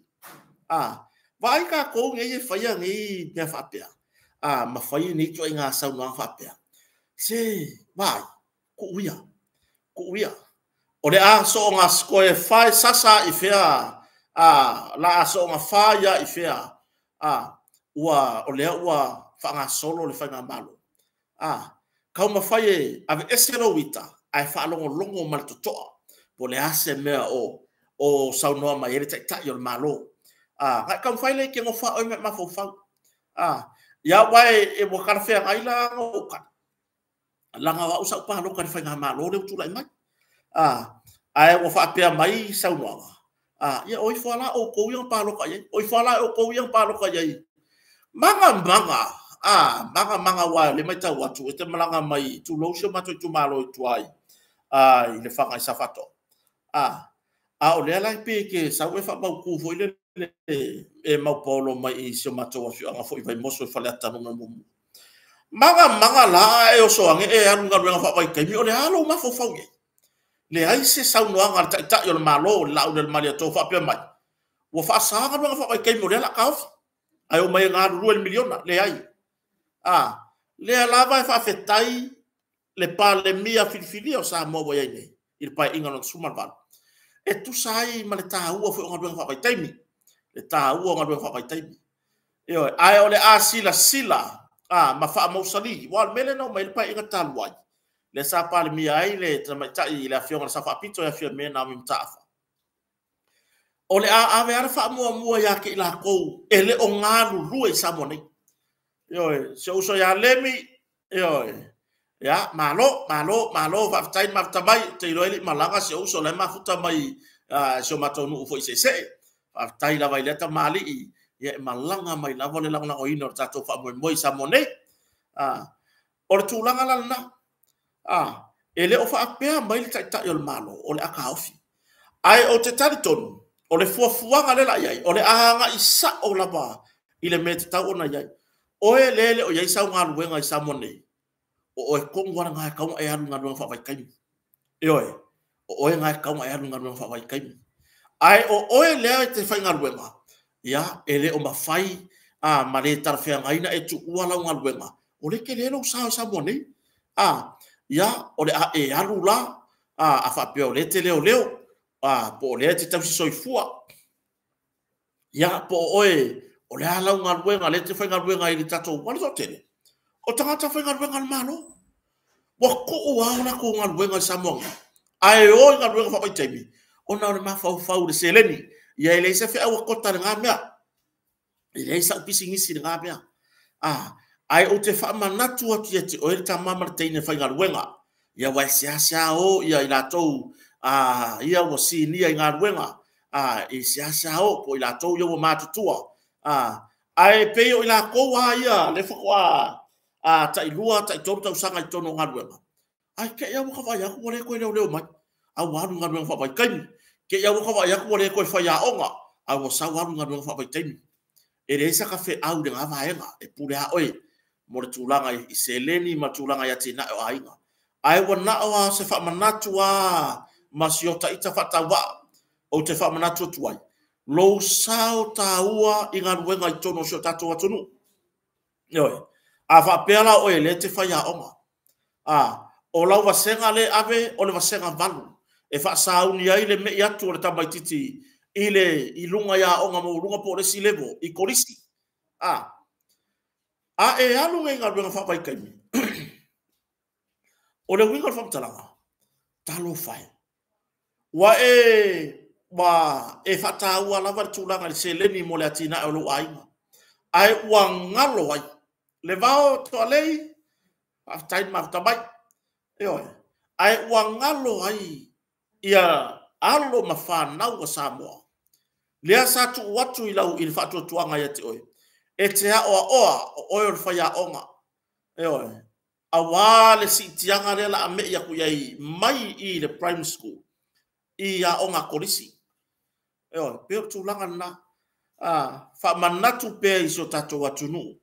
vai ka ko nge fa ya ngi me fa pe ma fa ni to nga saunoanga fa pe se vai ku uia o le so nga skoe fai sasa i fea la so nga faia i fea ua o le ua fa nga solo le fa nga malo ka ma fai ave eselo wita ai fa longo mal to po le ase me o saunoa mai ele ta yo malo ka fai le ke ngo fa o me ma fo fa ya wai e bo ka fe ai la o ka langa wa usa pa lo ka fa nga malo le tu lai mai ai wo fa pe mai saunoa ia oi fala o ko yang pa lo ka ye oi fala o ko yang pa lo ka ye manga wa le mai ta watu e te malanga mai tu lo sho mato tu malo tu ai le fa nga safato o le ala pe ke sa we fa ba ku fo le e ma polo mai sho mato wa nga fo i vai moso fa le tanu mo manga la e o so ange e anu nga fa vai ke mi o le halo ma fo fa le ai se sa no anga ta yo malo la o del malia to fa pe mai wo fa sa nga fa vai ke mi o le la ka ai o mai nga ru el miliona le ai le ala vai fa fetai le pa le mia filfili o sa mo boy nei il pa inga no sumal val e tu sai ma le ta u fo nga fa vai taimi le ta ua nga fa vai tai yo ai ole a sila ma fa mo sali wal mele no mai pa inga talwai le sa pa le mi ai le tama tai le afio sa fa pito ya fio me na mi tafa ole a ave ara fa mo ya ke la ko ele o ngalu lu e sa moni yo so ya lemi yo ya malo va tai ma tabai te lo ele malanga so le ma futa mai so matonu fo se va tai la vai le ta mali ya malanga mai la vole langa o ino tato fa mo sa moni or tu langa la na ele o fa apea mai le tai yo malo ole aka ofi ai o te tariton o le fuafuanga le la iai, o le ahanga isa o la ba, i le me te tau ona iai. O e lele o iai sau ngā luenga i sa monei. O e kongwara ngā e kaunga e alu ngā luenga whawai kaimi. E oe, o e ngā e kaunga e alu ngā luenga whawai kaimi. Ai o e lea e te whai ngā luenga, ia, e le o mawhai, ma le tarwhea ngaina e tu ualau ngā luenga. O le ke lelo sa o sa monei. Ia, o le a e alu la, a whapea o le te leo leo, po le te tau si soifua ya po oe o le ala nga luenga le te whainga luenga i le tatou wale so tene o tangata whainga luenga le malo wa ko o auna ko nga luenga sa monga ai o nga luenga whapai taimi o na o le mawhau le seleni ia i le isa whea ua kota le ngā mea i le isa upisi ngisi le ngā mea ai o te whaamanatu atu ia te oe le ta mama le teine whainga luenga ia wai sia o ia i la tou ia wa sinia i ngā ruenga i siasa o po i la tau ia wa mātutua ai peo i la koua ia le whakua tai lua tai tonu tau sanga i tono ngā ruenga ai ke ia waka vai aku wale koe leo mai au waru ngā ruenga whapai kaimi ke ia waka vai aku wale koe whai aonga au wa sau waru ngā ruenga whapai taimi e reisa ka whe au de ngā vaenga e pule a oe mo le tūlanga i seleni ma tūlanga ia tina o ainga ai wa nao se whamanatu masiota ita fatawa o te whamanatu tuai. Lo sao taua i ngā ruenga i tono sio tato atunu. Ioi. A whapeala o e le te whaia onga. O lau wasenga le ave o le wasenga valu. E whaasauni ai le mei atu o le tamaititi i le i lunga ia onga mo lunga po le si levo i korisi. E alu ngai ngā ruenga whawai kaimi. O le winga whamtalanga. Talo whai. Wa e fata ua lava tūlanga le seleni mo le atina e lo ainga. Ai ua ngalo ai. Le vao toa lei, aftain maftamai. Ai ua ngalo ai ia alo mawhanau wa Samoa. Lea sa tu watu i lau i le whatu tuanga ia te oe. E te oa o oe o le whaia onga. A wale si tianga le la ame ia kuyai mai i le prime school. I a onga korisi. Peo tūlanga na. Whamanatu pēr i so tato watunu.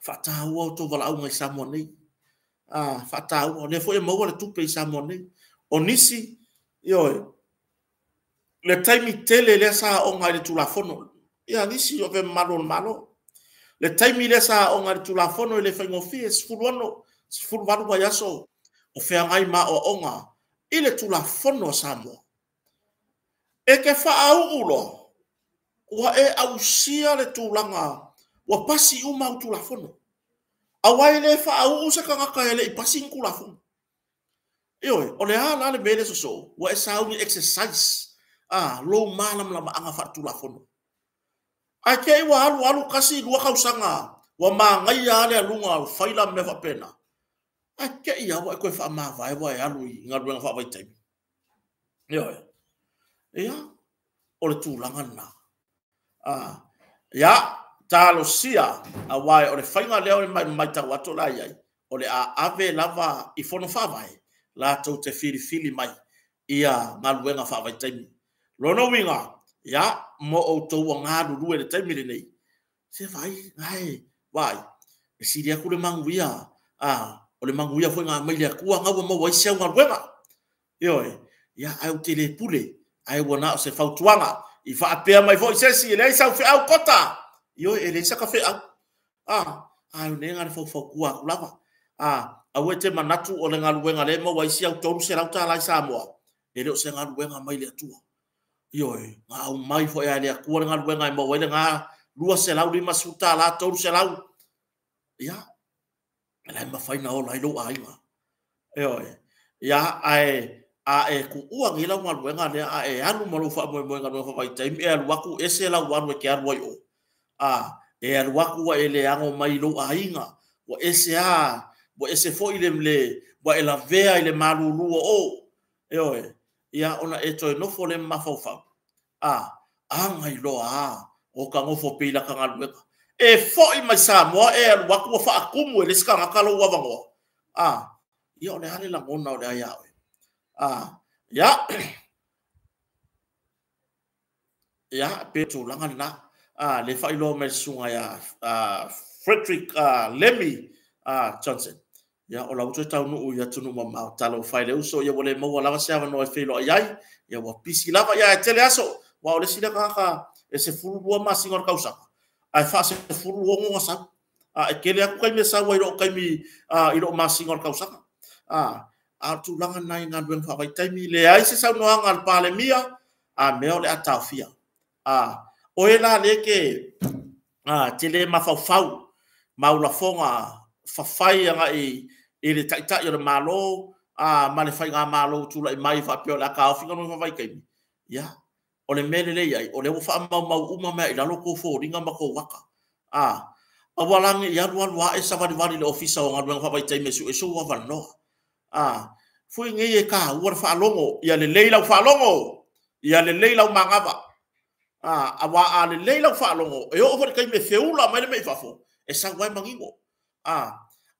Whataua o tō wala aunga i Samoa nei. Whataua. Le fo e maua le tupe i Samoa nei. O nisi. Le taimi tele le sa onga i le tulafono. Ia nisi o ve malo. Le taimi le sa onga i le tulafono i le whaingofi e sifuru wanu wa yaso. O whea ngai ma o onga. I le tulafono Samoa. E ke whaau ulo. Wa e ausia le tūlanga. Wa pasi uma o tulafono. Awai le whaau usa ka ngaka ele I pasi in tulafono. O le hala le mele so. Wa e saungi exercise. Lo malam lama anga wha tulafono. Ai kei wa alu kasi lua kausanga. Wa maa ngai ale alunga whaila me whapena. Ai kei awa e koe wha mawa e wa e alu I ngā ruenga wha waitaimi. O le tūlanga na. Talo sia a wae o le whainga leo le mai tau ato la iai. O le a ave lava I fono whawai. La tau te fili mai. Ia ngā ruenga wha waitaimi. Lono winga. Mo o tau a ngā rurue le taimi le nei. Se vai, wai. E siri aku le manguia. O le manguia foi ngā maile akua ngā ua maua isi au ngā ruenga. Ai o te le pule. Ai wana o se fautuanga. I whaapea mai fo I sesi. E lei sau whi au kota. E lei saka whi au. Ai o nenga le fau kua kulava. Au e te manatu o le ngā ruenga le maua isi au tonu se rauta lai Samoa. E leo se ngā ruenga maile atua. Ioi, ngā mai fo ea lea kua ngā luenga i mawele ngā lua se lau lima suta la tolu se lau. Ia, lai mawhaina o lai lo ainga. Ioi, ia a e ku ua ngila ngā luenga lea a e anu malu wha moe moe ngā luenga whawai taimi e aluaku e se lau anu e ke arua i o. E aluaku wa e le ango mai lo ainga. Wa ese wa ese fo i le wa e la vea i le malu lua o. Ioi, ia ona e toi nofo le mawhawhau. Angai loa o ka ngofo pila ka ngaluenga. E foi mai Samoa e aluaku wa whaakumu e le ska ngakalo wawangoa. Ia o le hale la ngona o le ai awe. Ia, ia, petu langa na. Le whailo mai sunga ya Frederick Lemmy Johnson. Ia, o lau tui tau nuu ia tunu mamau talo whaile uso ia wale maua lava seawa no e whilo ai ai. Ia wa pisi lava ia e tele aso. Wa ole sila ka e se furu lua ma singor kausaka. Ai fa se furu wongo nga sa. E kele aku kai me sa wa iro kai mi iro ma singor kausaka. Tu langa nai ngā dueng whawai taimi le ai se sau noa ngā pāle mia mea le atau fia. O e la leke te le mawhauwhau maula fonga whawhai anga i le taitai o le malo ma le whai ngā malo tula i mai whapio le akao whinga no whawai kaimi. Ia. O le mele le ai, o le wha mau uma mea i lalo ko fo ringa ma ko waka. A walangi i alu a e savani le ofisa o ngā duenga whawai taimi e su wa wanoa. Fui ngai e ka ua le whaalongo, ia le leilau whaalongo, ia le leilau mangava. A wa a le leilau whaalongo, e o whare kai me whiula mai le mei whafo, e sa wai mangingo. Ai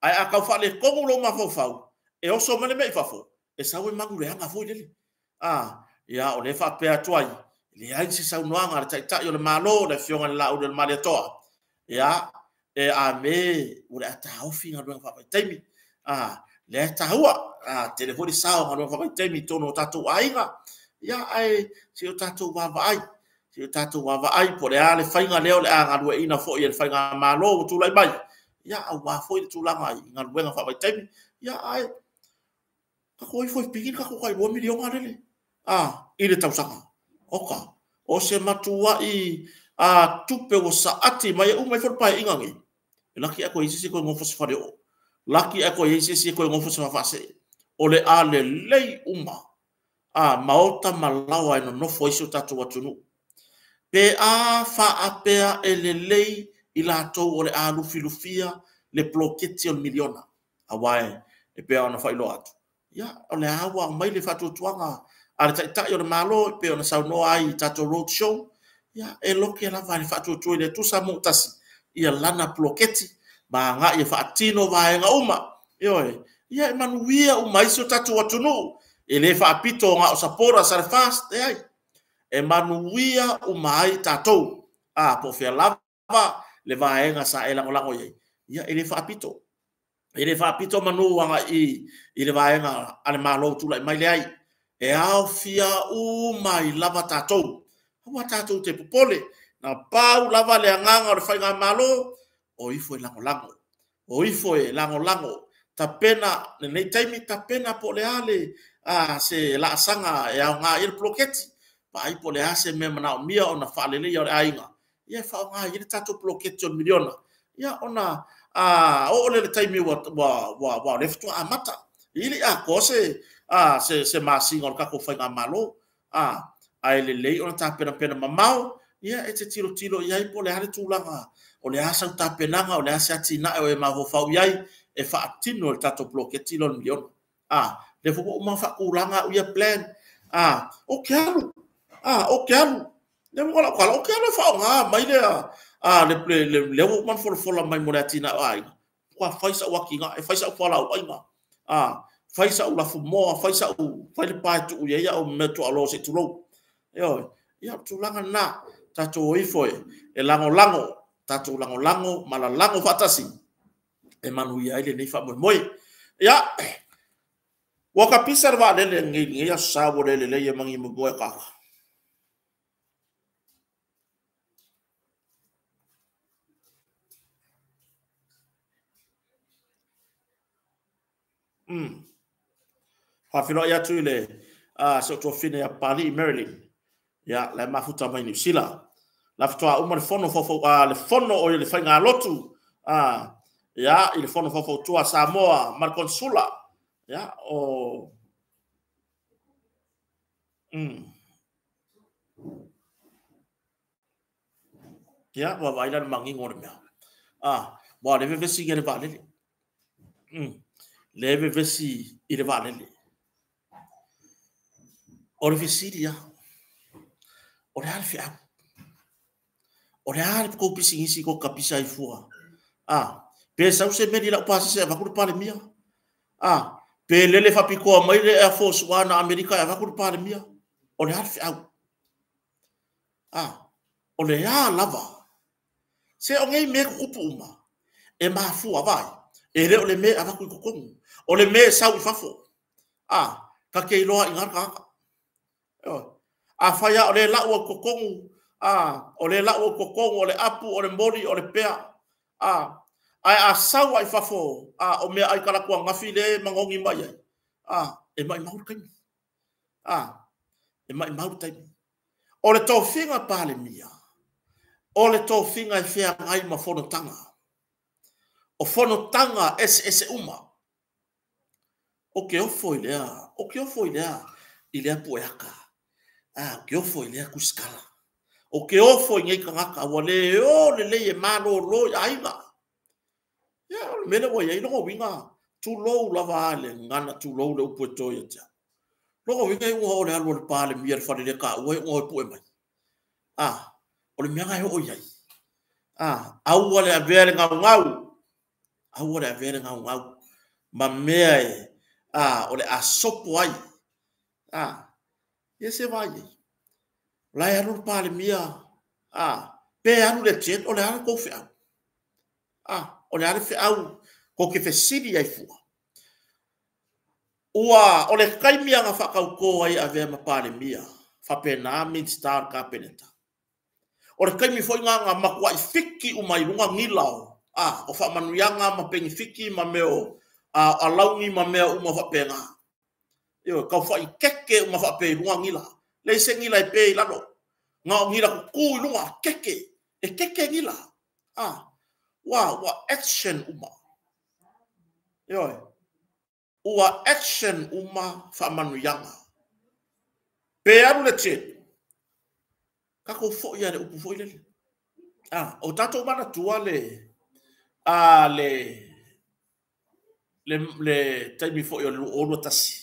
a kau whale kongu lo ma whau, e oso mai le mei whafo, e sa wai mangu le hanga fui lele. Ia o le whapea tuai, le ai se sau noanga le taitai o le malo, le fionga le lau le male toa. Ia, e a me, ure a taofi ngā ruang whapai taimi. Le tahua, telefoni sao ngā ruang whapai taimi tono tatou ainga. Ia ai, si o tatou wawa ai. Si o tatou wawa ai, po le a le whainga leo le a ngā rua ina fo i le whainga malo o tūlai mai. Ia au wā fo i le tūlanga i ngā ruenga whapai taimi. Ia ai, kako i foi pingin kako kai 2 milionga lele. I le tausanga. Oka. O se matua i tupe o saati mai umai whorpai ingangi. Laki ako i sisi koe ngofo se whare o. Laki ako i sisi koe ngofo se whawase. O le a le lei uma. Maota malawa ino nofo iso tatu watunu. Pe a wha apea e le lei i la tau o le a lufi lufia le ploketi o miliona. Awae e pea ona whailo atu. Ia, o le awa mai le whatu tuanga. Ale tai o le malo pe ona sau no ai tato road show ya e loke la vale fatu tu le tu sa mutasi ia lana ploketi ba nga ia fatino va nga uma yo ia manuia uma iso tatu watunu ele fa pito nga o sapora sa fast ai e manuia uma ai tato po fe lava le va nga sa ela ngolango ia ele fa pito manu nga i le va nga ale malo tu la mai le ai e au fia mai lava tatou. Hua tatou te popole. Na pau lava le anganga o le whainga malo. O ifo e lango. O ifo e lango. Ta pena, nei taimi ta pena po le ale. Se la sanga e au ngā il ploketi. Pa ai po le ase me mana o mia o na whaalele o le ainga. Ia whao ngā il tatou ploketi o miliona. Ia ona, o le taimi wa leftua amata. Ili kose, se masinga o kako whainga malo, ai le lei ona ta pena mamau, ia e te tilo iai po le hale tūlanga, o le asau ta penanga, o le ase atina e o e mawhau iai, e whaatino le tato bloke tilo ni miliona. Le fuko uma whakulanga uia plan, o ke alu, le mwala kala, o ke alu whao ngā, mai le man fola mai mo le atina o ai, kwa whaisa waki ngā, e whaisa upala o ai ngā, faisa u la fumoa faisa u fai pa tu ia o meto alo se tulo yo ia tu langa na tato ifo e lango tato lango mala lango fatasi e manu ia ile nei fa moi ia waka pisar va le ngi ia sabo le ia mangi mo ka Hafino ia tu le so to fine a Paris Maryland ya la mafuta mai ni sila la ftoa uma le fono fofo le fono o le fainga lotu ya il fono fofo tua Samoa mar consula ya o ya wa vai la mangi ngor mea wa le vesi gere vale le vesi ile vale o le vesi dia o le alfi o le alfi ko pisingisi ko kapisa ifua pe sa se me la pasi se va ku pale mia pe lele fa piko mai le Air Force One America va ku pale mia o le alfi o le lava se o ngai me ku puma e ma fu vai e le o le me ava ku ku o le me sa u fafo ka ke loa ingar ka faya o le la o kokongu o le la o kokongu o le apu o le mori o le pea ai sawa i fafo o me ai kala kwa ngafi le mangongi mai e mai mau kai e mai mau tai o le tofinga pale mia o le tofinga e fea ai ma fono tanga o fono tanga ese uma o ke o foi lea i le apu eaka ke o foi lea kuskala o ke o foi ngai kangaka o le e malo lo aiga ya mele wo ye no winga tu low lava le ngana tu low le uputo ya ta lo winga wo le alo le pale mier fa le ka wo o pu mai o le mianga o yai au wale avere ngau ma mea o le asopo ai ye se vai la ya no pale mia pe anu le jet o le anu ko fi o le ale fe au ko ke fe sidi ai fu o le kai mia nga fa ko ai ave ma pale mia fa pena mid star ka peneta o le kai mi foi nga ma kwa fiki u mai lunga ngilao o fa manuanga ma pengi fiki ma meo a laungi ma mea u ma fa penga yo ka fa keke u ma fa pe lunga ngila le se ngila pe lano nga ngila ku lunga keke ngila wa action uma yo wa action uma fa manuanga pe aru le che ka ko fo ya le upu fo ile o tato mana tua le le taimi fo yo o lo tasi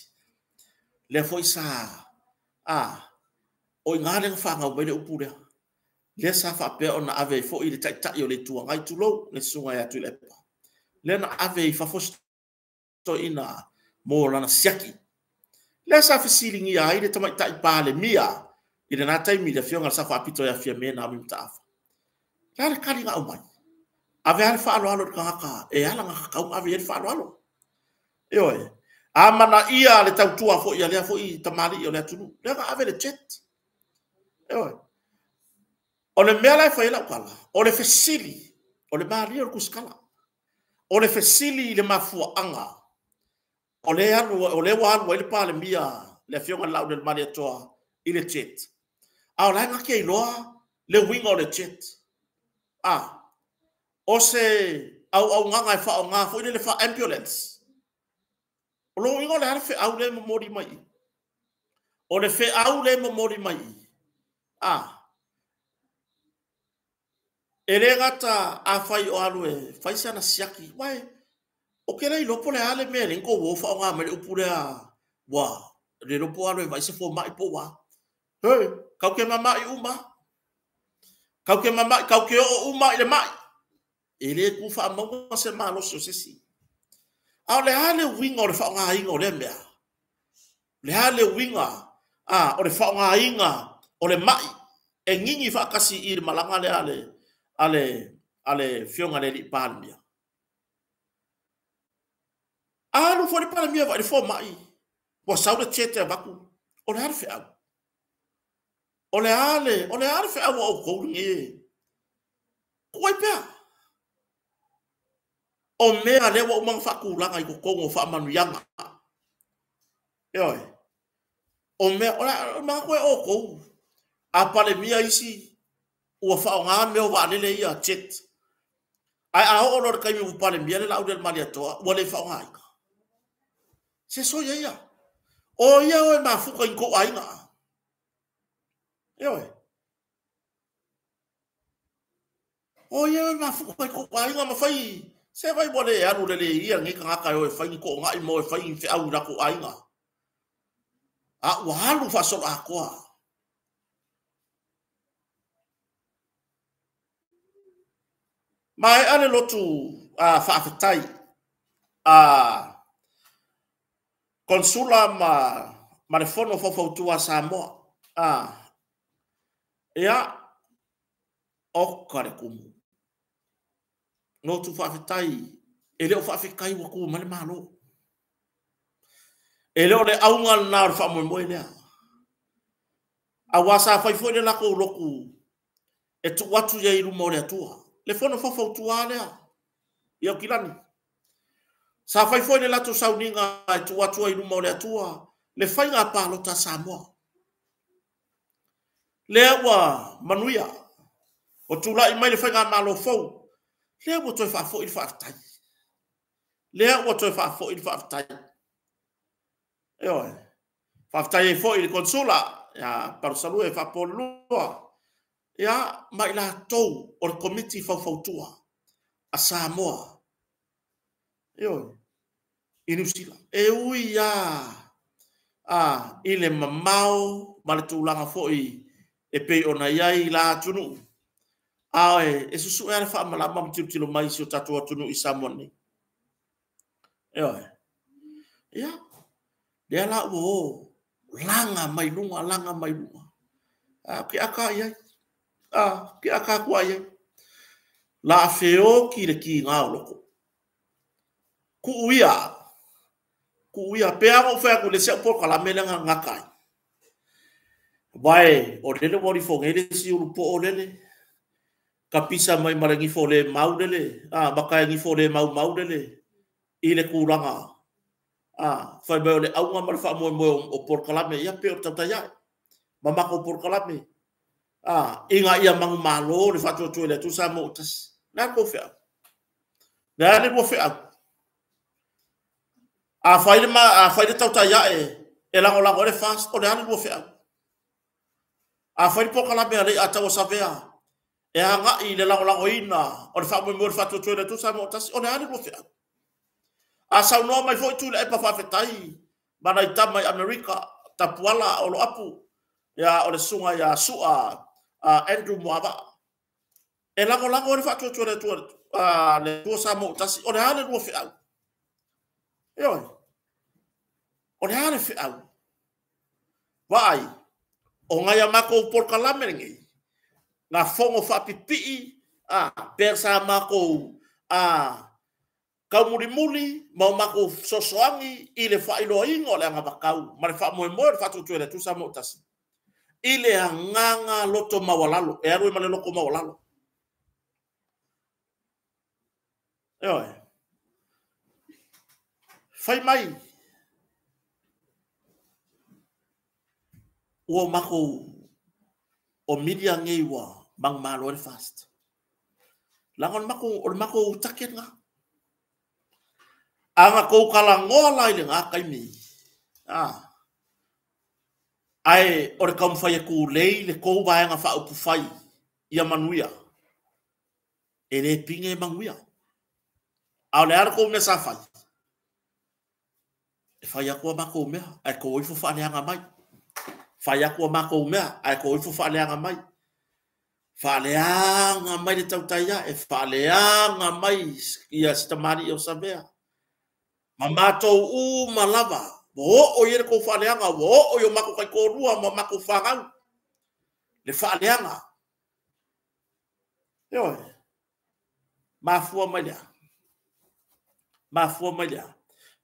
le fo isa o ngale fa nga o le upu le sa fa pe ona ave fo ile ta yo le tua ngai tu lo le sunga ya tu le pa le na ave fa fo to ina mo lana siaki le sa fa silingi ya ile tama ta pa le mia ile na taimi le fionga sa fa pito ya fia me na mi ta fa la ka ringa o mai ave al fa alo ka e ala nga ka ave el fa alo amana ia le tau tua fo ia le fo i tamali o le tunu le ka ave le chat o le mea lai fa ila kala o le fesili o le mali o kuskala o le fesili le mafua anga o le anu o le wa le pa le mia le fionga lau le mali toa i le chat a la nga ke loa le wing o le chat o se au nga fa o nga fo ile le fa ambulance o lo ingo le fe au le mori mai o le fe au le mori mai ele gata a fai o alu fai sana siaki mai o ke lai lopo le ale me le ko wo fa nga me o pure wa le lopo alu vai se fo mai po wa ka ke mama i uma ka ke o uma ile mai ele ku fa mo se malo so se si a le ale winga o le fa nga inga o le mea le ale winga o le fa nga inga o le mai e ngingi fa kasi i malanga le ale fionga le li palmia no fo le palmia va le fo mai po sa le chete vaku o le ale fe au o le ale fe au o ko ni ko pe o mea le wa umang fa ku langa i ko kongo fa manu yanga o mea o ma ko o ko a pale mia isi ua whaonga meo wa anele ia chet. Ai a ho lor kai mi pale mia le lau del mali atoa ua le whaonga ika. Se so ia. O ia o e mafuka in ko ainga. Ia e. O ia o e mafuka in ko ainga ma fai. Se vai bole e anu le ia ngi ka ngaka o e fai ko ngai mo e fai fe au na ko ainga. A ua halu fa so a koa. Mai ale lotu a whaafetai a konsula ma le fono fofautua Samoa ia o kare kumu no tu whaafetai e leo whaafekai wa kumu male malo e leo le aunga na ora whaamoemoe lea a wasa whaifoi le lako uroku e tu watu ya iru mo le atua le fono fofautua lea ia kilani sa fai foi le lato sauninga e tu atua i rumo le atua le fai ngā pālota Samoa le ua manuia o tula i mai le fai ngā malo fau le ua toi whaafo i whaafitai le ua toi whaafo i whaafitai eoi whaafitai e fo i le konsula ia parusalu e whaapolua ia mai la tou o le komiti fau-fautua a Samoa eoi i New Zealand. E ui i le mamau, ma le tūlanga foi e pei ona iai la tunu. E susu e ale wha malama ma tilo mai si o tatua tunu i Samoa ni. Ia. Lea la uo, langa mai lunga. Ki aka iai. Ki aka kua iai. La feo ki le ki ngā loko. Ku uia pea mo fa ko le se por kala mele nga kai vai o le wori fo ngere si u po o le kapisa mai marangi fo le mau le makai ngi fo le mau le i le kuranga fa be le au nga fa mo o por kala me ia pe o tata ia mama ko por kala me inga ia mang malo le fa to le tu sa mo tas na ko fa na le mo fa a faile tau tai e lango le fast o le ane mo fea a faile poka la mea le a tau savea e hanga i le lango ina o le wha mo le whatu tuere tu sa mo tasi o le ane mo fea a sau noa mai foi tu le epa whawhetai mana i tama i Amerika tapuala o lo apu ia o le sunga ia sua Andrew Mwaba e lango le whatu tuere le tu sa mo tasi o le ane mo fea Ioi. O le hane whiau. Vai. O ngai a mako por kalamerengi. Ngā whongo whapipii. Per sa mako. Kaumurimuli. Mau mako sosoangi. I le whailo ingo le anga makau. Ma le whamoe moe le whatutu ele tu sa mo tasi. I le anganga loto mawalalo. E arui ma le loko mawalalo. Ioi. Fai mai. Ua mako o media ngei wa mang malo le fast. Langon mako taket nga. Anga kou kala ngoa lai le nga kai mi. Ai o le kam fai ku lei le kou vai nga fa upu fai. Ia manuia. E le pinge manguia. Au le arko me sa fai. E fai ako mako mea. Ai kou ifu fa le anga mai. Fai ako mako mea. Ai kou ifu fa le anga mai. Fa le anga mai le tautaia. E fa le anga mai. Ia sitamari o sabea. Mamatou malava. Wo o yere ko fa le anga. Wo o yo mako kai korua. Ma mako fa ngau. Le fa le anga. Yo. Mafua mai lea. Mafua mai lea.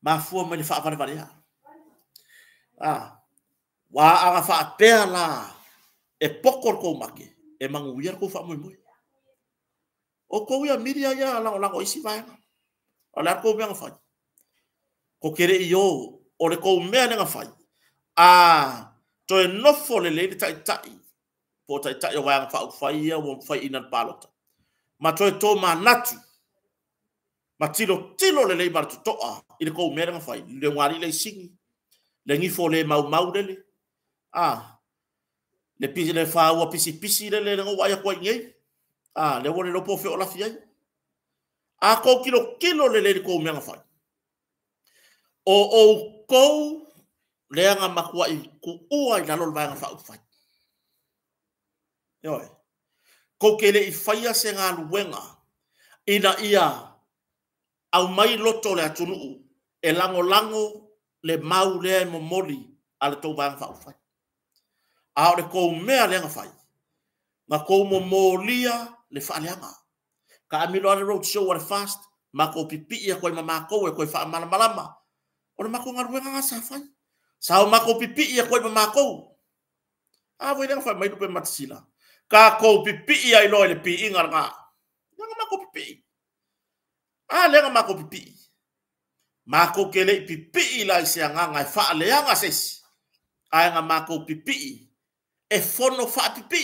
Mafua mai le fa vale vale. Wa anga fa pea la. E pokor ko make. E mangu ia ko fa moi moi. O ko ia miria ia lango isi vai. O la ko me fa. Ko kere yo o le ko mea nga fai. To e nofo le tai tai. po tai tai wa fa fai o fai ina palota ma toi to ma natu ma tilo le le martu toa ile ko mera fai le ngari le singi le ngi fo le mau le le pisi le fa wa pisi le ngo wa ya ko ngai le wole lo po fe ola fiai ko kilo le ko mera fai o ko le anga makua i ku ua i lalo vai nga fa fai yo ko kele i faia se nga luenga ina ia au mai loto le atunu e lango le mau le momoli ale to vai nga fa fai le ko mea le nga fai nga ko momolia le fa leanga ka amilo ale road show or fast ma ko pipi ko mama ko e ko fa malama o le mako nga luenga nga sa fai sao mako pipi ia ko ma ko voi le fa mai do pe matsila ka ko pipi ia ilo le pi inga nga nga mako pipi le nga mako pipi mako kele pipi ila se nga fa le nga ses nga mako pipi e fono fa pipi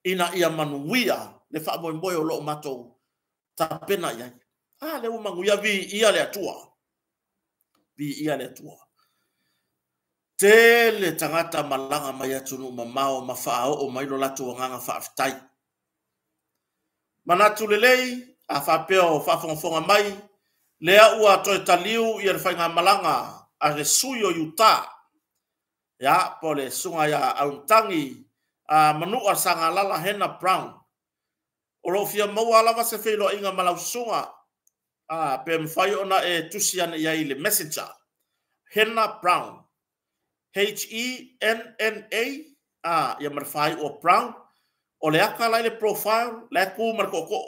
ina ia manuia le fa boy o lo mato ta pena ia le o manguia vi ia le atua Tele tangata malanga mai atunu mamao mafao o mai lo latu nganga fa aftai. Manatu lelei a fa peo fa fonga mai lea ua to taliu i fa nga malanga a resuyo yuta. Ya pole sunga ya auntangi a manu sanga lala Hena Brown. Olo fia maua lava se felo inga malau sunga pe mfai ona e tusian ya ile messenger. Hena Brown. HENNA ya marfai o Brown o le aka lai le profile le ku markoko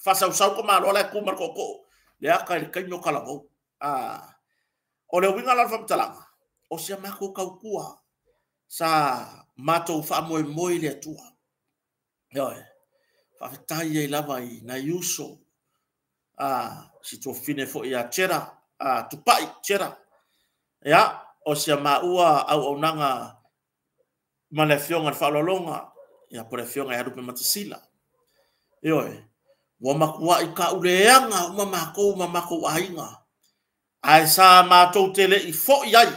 fa sau ko malo le ku markoko le aka le kanyo kala mo o le winga la fam talanga o se mako kaukua sa mato fa mo le tua fa tai e lava i na yuso si to fine fo ya chera tupai chera ya o se maua au onanga malefionga falolonga ya por fionga ya rupe matasila wa makua i ka uleanga uma mako ainga ai sa matou tele i fo yai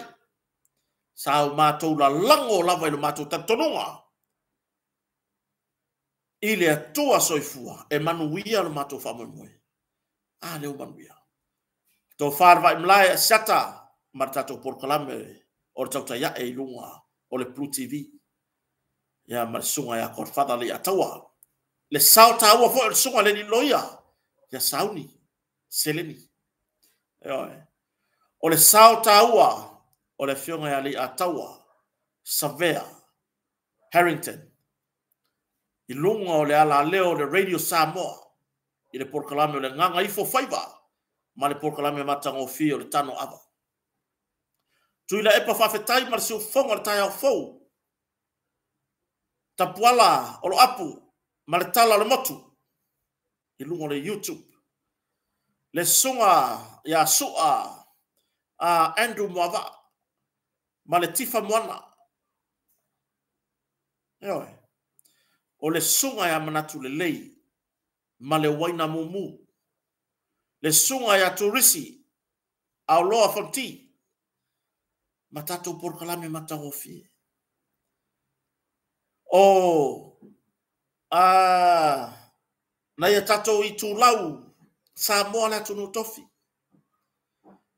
sa matou la lango lava i matou tatononga ile atua soifua e manuia le matou famoe le manuia to farva imlai sata martato por kalame or tauta ya e lunga o le Blue TV ya marsunga ya korfada le atawa le sauta wa fo sunga le ni loya ya sauni seleni o le sauta wa o le fionga ya le atawa Savea Harrington i lunga o le ala leo le Radio Samoa i le por kalame le nganga ifo faiva ma le por kalame matango fi o le tano ava tuila epa fafetai marsiu fonga le tai au fou. Tapuala o lo apu maletala le motu. I lungo le YouTube. Le sunga ya sua Andrew Mwava. Ma le tifa mwana. O le sunga ya manatu le lei. Ma le waina mumu. Le sunga ya turisi. Au loa fonti. Matato por kalame matahofi. Na ia tato i tūlau sa moa la tunu tofi.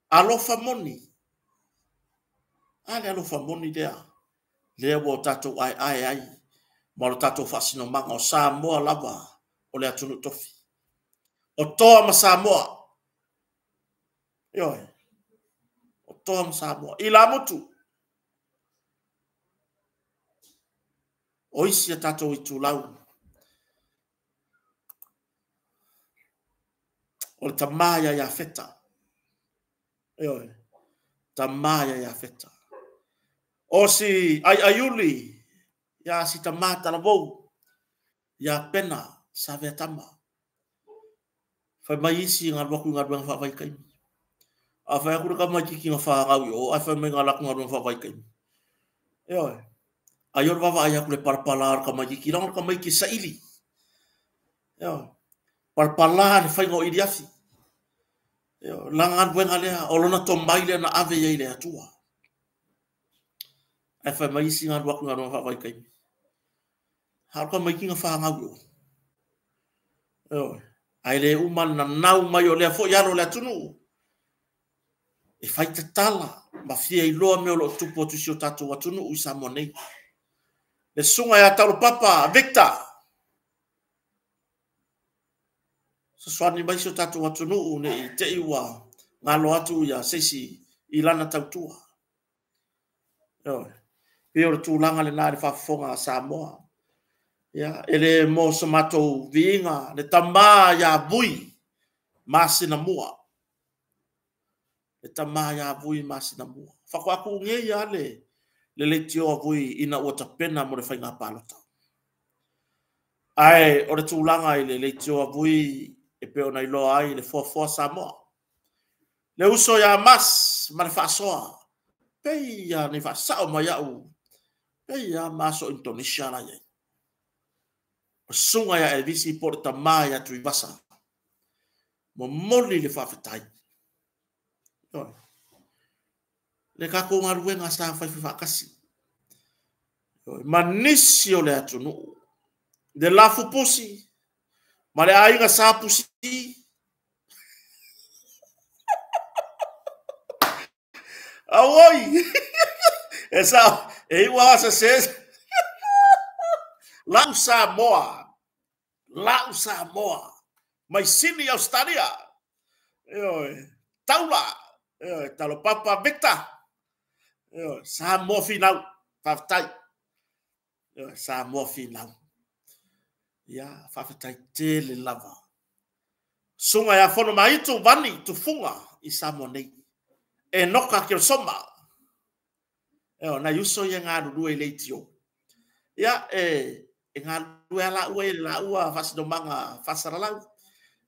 Alofa moni. Le alofa moni dea. Lea wo tato ai. Maro tato fasino manga o sa moa lava o lea tunu tofi. O toa ma sa moa. O toa ma sa moa. I la mutu. O isi tato i tūlau. O le tamaya ya feta. Tamaya ya feta. O si ayuli ya si tamata la vou. Ya pena sa vetama. Fai mai isi ngar waku ngar bang fa vai kai. A fai aku ka mai ki nga fa ngau yo. A fai mai ngar laku ngar bang fa vai kai. Ayor vava ayak le parpalar ka mai ki rong ka mai ki saili. Yo. Parpalar fai ngo idiafi. Yo, langan buenga lea olona tombai le na ave ye le atua. E fai mai singa wak ngaro fa vai kai. Har ka mai ki nga fa ngau. Yo. Ai le uman na nau mai o le fo yaro le tunu. E fai te tala ma fia i loa me o lo tupo tu sio tatu watunu u sa monei. Le sunga ya talo papa Victor. So swani mai sio tatu watunu u ne te iwa ngalo atu ya sesi ilana tautua. Yo. Pio tu langa le nare fa fonga Samoa. Ya, ele mo somato vinga le tama ya bui masina mua. Le tama ya bui masina mua. Fa kwa ku nge ya le tio bui ina ota pena mo le fainga palota. Ai o le tulanga i le tio bui e pe ona ilo ai le fo Samoa. Le uso ya mas ma le fa soa. Pe ya ne fa sao ma ya u. Pe ya maso Indonesia la ye. Sunga ya elvisi porta maya tu ibasa. Mo moli le fafetai. Le kako ngaruwe nga sa fai fakasi. Manisio le atunu. De lafu pusi. Ma le ainga sa pusi. Awoi. Esa e iwa sa ses. Lau Samoa. Lau Samoa. Mai sini Australia. Taula. Talo papa Victor. Samoa final. Faftai. Samoa final. Ya, faftai tele lava. Sunga ya fono maitu vani tu funga i Samoa nei. E noka ke soma. Na yuso ye nga du e leitio. Ya nga du ala ue la ua fasido manga fasara lau.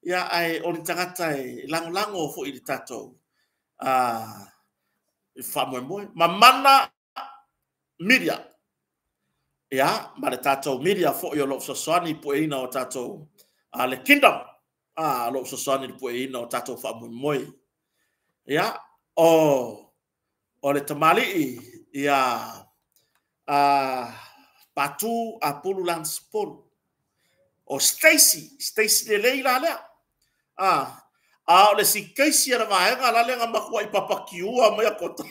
Ya ai on tangata lango fo i tato. Famo mo mamana media. Ya, ma le tato media fo yo lo sosani po ina o tato le kingdom. Lo sosani po ina o tato famo mo. Ya, o le tamali ya patu apulu lanspol. O Stacy le leila le. O le si kaisi ana vaenga la le ngamakuwa i papakiua mai kota.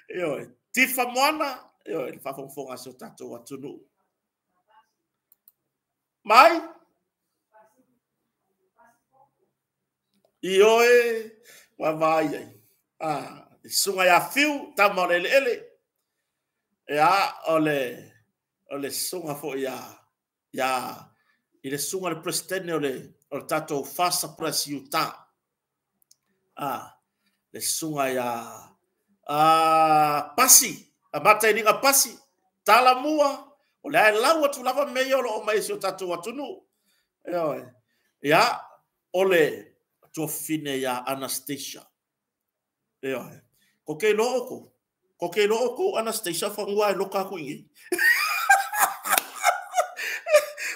Yo, tifa moana, yo, il fa fonga so tato watunu. Mai ioe wa vai. Sunga ya fiu tama ele. Ya ole sunga fo ya ile sunga le presidente ole tato fasa press yuta. Le sunga ya pasi amata ininga pasi tala mua ole ai lawa tu lava meyo lo mai so tato watunu. Ya ole to fine ya Anastasia. Ko ke lo oko Anastasia fangua loka kuingi.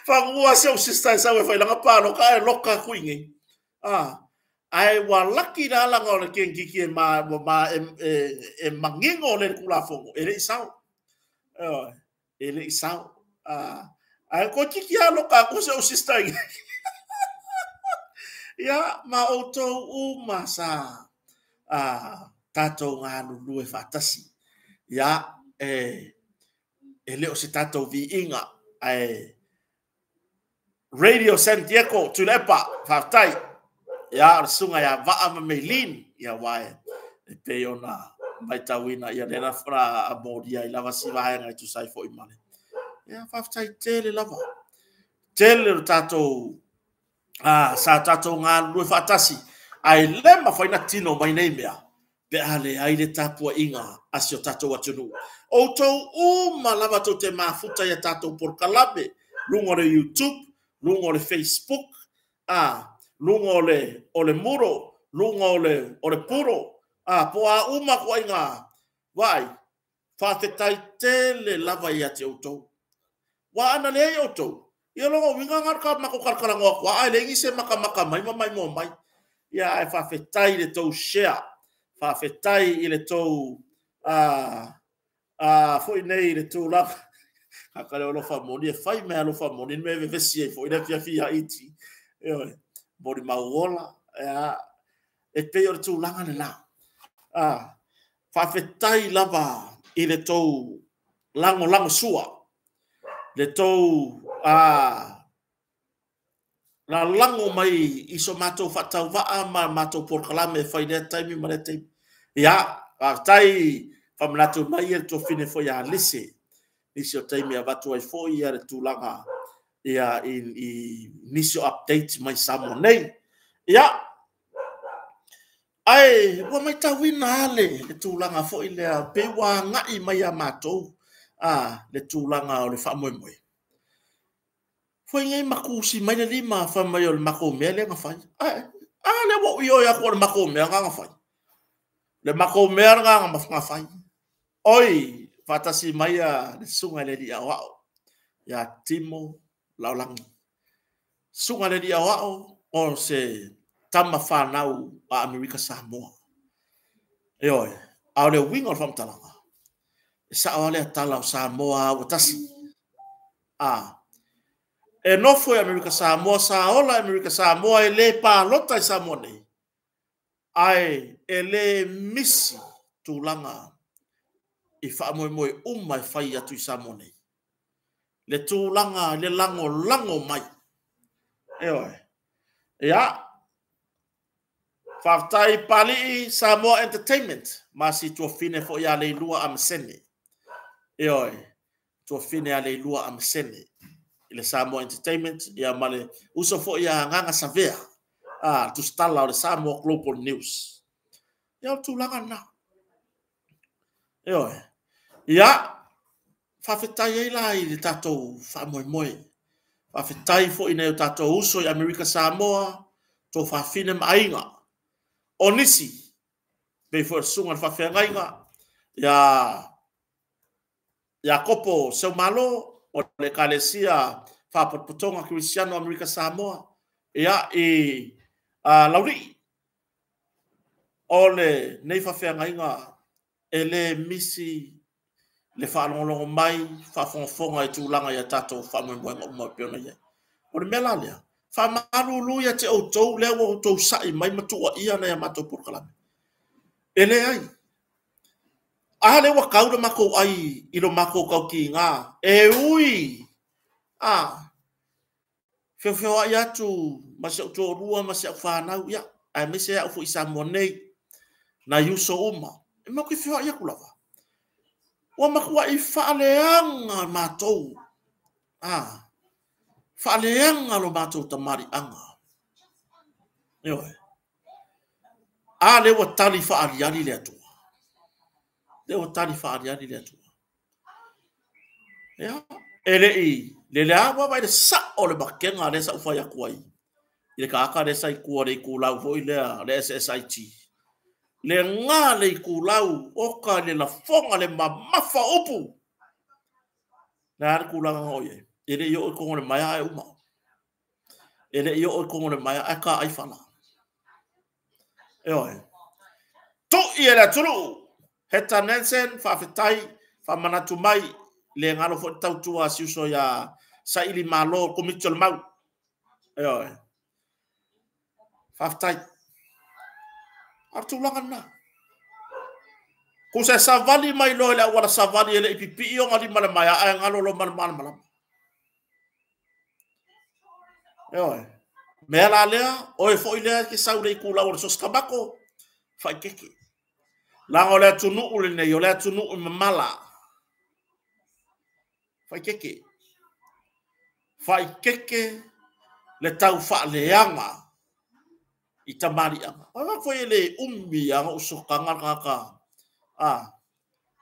Fangua se o sister sa we fa langa pa loka kuingi. Ai wa lucky na la ngol ke kiki ma mangingo le kula fongo ele isau ai ko kiki alo ka ko se o sister ya ma auto masa tato nganu lue fatasi ya ele o se tato vi inga Radio Santiago Tulepa fatai ya sunga ya va melin ya wae te ona mai tawina ya nera fra abodia ila vasi va nga tu sai fo imane ya fatai tele lava tele tato sa tato nga lu fatasi ai lema fa ina tino mai nei mea pe ale ai le tapu inga asio tato watunu o to lava to te mafuta ya tato por kalabe lungo le YouTube lungo le Facebook lunga ole muro, lunga ole puro, po a uma ko inga, vai, whawhetai tele lava ia te autou. Wa ana le autou. Ia longo winga ngarka mako karkarango kwa ai le ngise maka mai mo mai. Ia ai whawhetai le tau share. Whawhetai i le tau foi nei le tau lava. Kakare o lofa moni e fai mea lofa moni me vevesi e foi na fia iti. Mori mauola. E pei o le tau langa le la. Whawhetai lava i le tau lango sua. Le tau la lango mai i so matou whatau waa ma matou porkalame whai rea taimi ma rea taimi. Ia, tai whamanatu mai e to fine foi a lise. Nisi o taimi a watu ai foi ia le tūlanga ia i nisi o update mai samo nei. Ia, ai, wa mai tawina ale le tūlanga foi lea pewa ngai mai a matou. Le tūlanga o le whamoemoe. Foi ngai makusi mai le lima fa mai o le mako mea le ngafai. Le wo yo ya ko le mako mea ngafai. Le mako mea ngafai. Oi, fatasi mai a le sunga le dia wao. Ya timo laulangi. Sunga le dia wao o se tama whanau a Amerika Samoa. E oi, au le winga o whamtalanga. E sa o le tala o Samoa o tasi. E no foi Amerika Samoa, sa ola Amerika Samoa e le pa lota i Samoa nei. Ai, e le misi tūlanga i whaamoemoe umai whai atu i Samoa nei. Le tūlanga, le lango mai. E oi. Ia, whaftai pali Samoa Entertainment, ma si tua fine fo ia le lua am sene. E oi, tua fine a le lua am sene. Le Samoa Entertainment ia male uso fo ia nganga savea tu stala o le Samoa Global News ia tūlanga na ia whawhetai ei la i le tatou whamoemoe whawhetai fo ina o tatou uso i Amerika Samoa tō whawhine mainga o nisi pei fo sunga whawhengainga ia kopo seu malo o le kalesia whapotonga Cristiano Amerika Samoa ia i lauri o le nei whawhengainga e le misi le whalongolongo mai whafonga i tūlanga i a tatou whamoemoenga umau peona ia o le mela lea whamarulu ia te outou lea o outou sai mai matua ia na ia matou porkalame e le ai le wa kauda mako ai i lo mako kau ki ngā e ui Feo ai atu mase o tō rua mase o whanau ia ai mese au fo i Samoa nei na yuso uma e mako i feo ai aku lava wa makua i whaaleanga mātou whaaleanga lo mātou tamari anga eoe le wa tali whaariari le atua le wa tali whaariari le atua ia le awa vai le sa o le bakenga le sa ufai aku ai i le kaaka le sa i kua le i kulau hoi le SSIT le ngā le i kulau oka le la fonga le mamafa upu le are kulanga hoi e le i o kongo le maya e uma e le i o kongo le maya e ka ai whala to i e la turu Heta Nelson whawhetai whamanatu mai le ngalo fo tautua siuso ya sa ili malo ko Mitchell mau whawhetai artulanga na ko sa savali mai lo le wala savali ele ipipi o ngali mala maya ai ngalo lo mala me la lea o e fo ile ki saure i kula o so skabako fa keke la ngole tunu ule ne yo le tunu mala fa keke le tau fa leanga i tamari anga anga foi le umbi anga usukanga kaka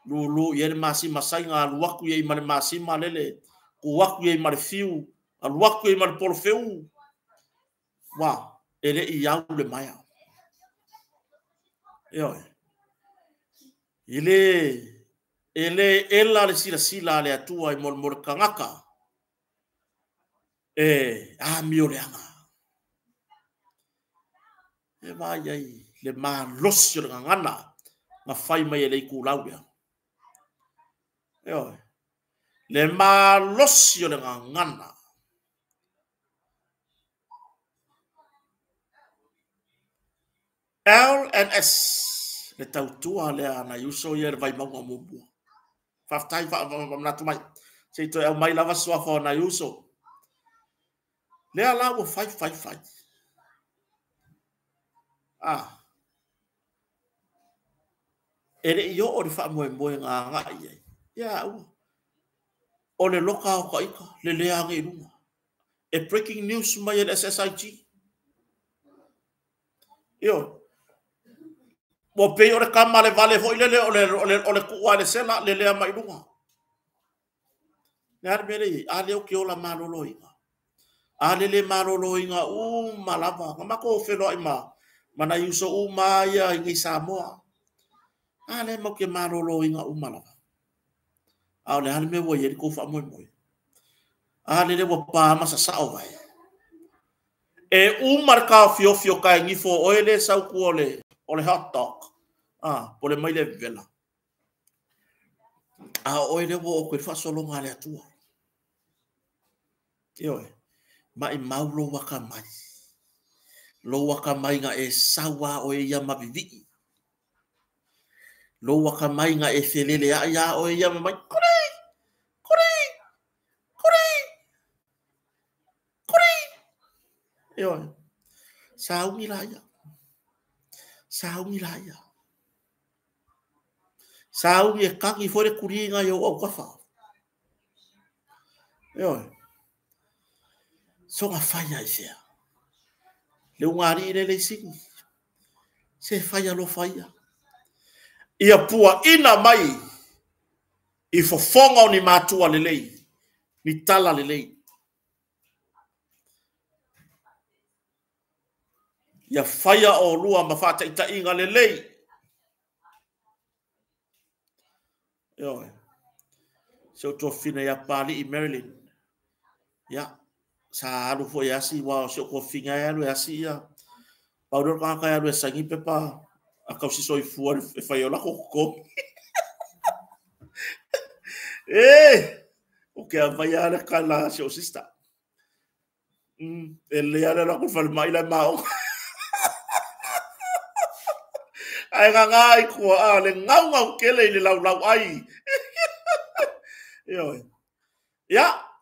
lulu ye masi masainga luaku ye male masi malele ku waku ye male fiu luaku ye male porfeu wa ele i au le maya ile ele ela le sila le atua I mol kangaka a mioleanga e vai ai le malosio le ngana na fai mai le kulau ya yo le malosio le ngana LNS le tautua le ana yuso ye vai mau mo faftai fa na tu mai sei to e mai lava sua fa na yuso le ala wo fai ere yo o fa mo nga ya o le loka o ka le anga inu e breaking news mai e SSIG yo mo pe o le kama le vale ho ile o le ku wa le sela le mai inu ya mere ale o ke o la malolo inga ale le malolo inga malava ma ko felo ima mana yuso ya ngi Samoa ale mo ke malolo inga malava ale hal me wo ye ko fa mo ale le wo pa ma sa o vai e marka fio ka ngi fo o ele sa ku ole hot dog po le mai le vela o ele wo ko fa solo ngale atu yo mai maulo waka mai lo waka mai nga e sawa o ya mavivi lo waka mai nga e felele ya o ya mai kore yo sao milaya sao ye kaki fore kuringa yo o kafa yo so nga faya isia le ngari le singi se faya lo faya ia pua ina mai I fofonga ni matua lelei ni tala lelei ia faya o lua mafata ita inga lelei yo so to fina ya pali I Maryland ya sa alu fo ya si wa so ko finga ya lu ya si ya paudo ka ka ya lu sangi pepa akau si so fu e faya la ko o que vai a la so sista ele ya la ko fal mai la mao ai ngai ko le ngau kele le lau ai yo ya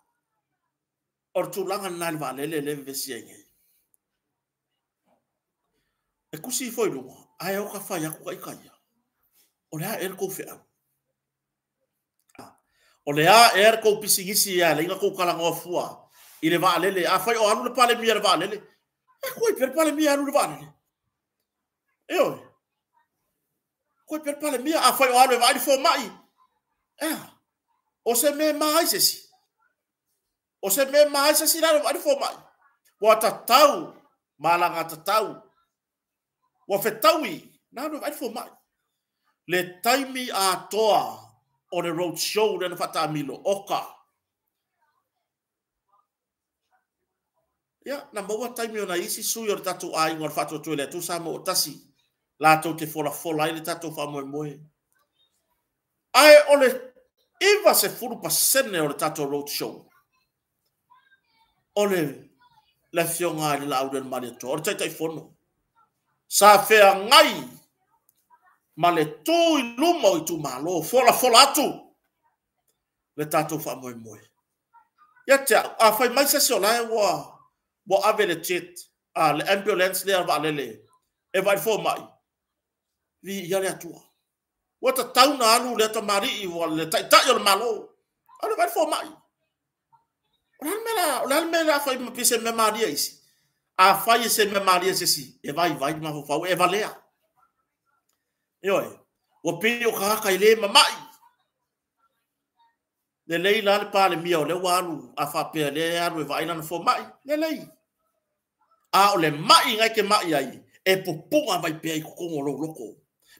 ortulanga nal vale le vesienge e kusi foi lu ai o ka fa ya ko kai o le er ko fe o le er ko pisingisi ya le ko kala ngofua ile vale le a foi o anu le pale mi er vale le e ko per pale mi anu le vale yo ko per pale mi a foi o anu vale fo mai o se me mai sesi o se me mai sesi la vale fo mai wa tatau malanga tatau wa fetawi na no vale fo mai le taimi a toa on a road show na fata milo oka ya na mo taimi ona isi su yo tatu ai ngor fatu to le tu samo tasi la to te fola ile tatu fa mo ai ole iva se furu pa sene o tatu road show ole la fionga le la uden mali to o tai fono sa fe ngai male tu lumo I tu malo fola atu le tatu fa mo ya te a fai mai se so la wa ave le chat le ambulance le va le e vai fo mai vi ya le atua wa ta tauna alu le ta mari wa le ta yo malo alu vai fo mai o mela fai ma pise me mari isi a fai se me mari si e vai ma fo fa e valea yo o pe o ka ile mai le lei la le pale mia o le walu a fa pe le alu vai na fo mai le lei a o le mai ngai ke mai ai e pupunga vai pe ai ko ngolo loko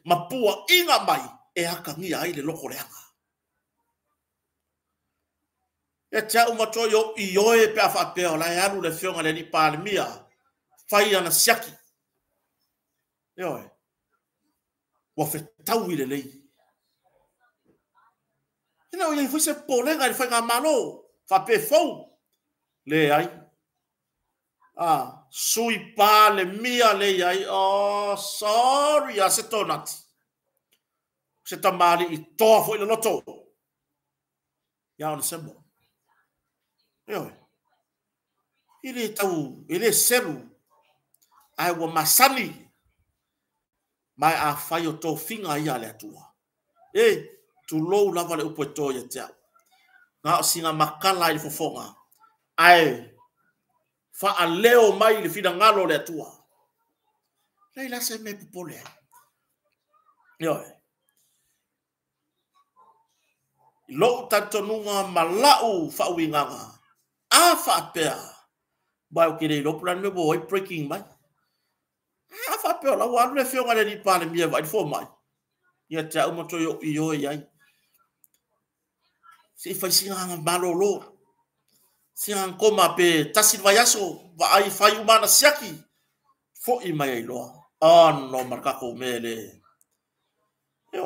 ma pua inga mai e aka ngi ai le loko leanga e tia uma toyo ioe pe afa pe ola ya lu le fionga le ni palmia fai ana siaki yo wa fe tawi le lei ina o ye foi se polenga le fai nga malo fa pe fou le ai sui pa le mia le ai oh sorry a se tonati se tamali i toa foi le loto ya on sembo yo ile tau ile seru ai wa masani mai a fai o to finga ia le atua tu lo lava le upo to ia tia nga singa makala i fofonga ai fa a leo mai le fina ngalo le atua lei la se me popole yo lo tanto nunga malau fa winganga a fa pea ba o kire lo plan me boy breaking mai a fa pea la wa le fionga le ni pale mia vai fo mai ia ta o moto yo ai se fa singa malolo singa koma pe tasi vayaso va ai fai umana siaki fo i mai lo no marka ko mele yo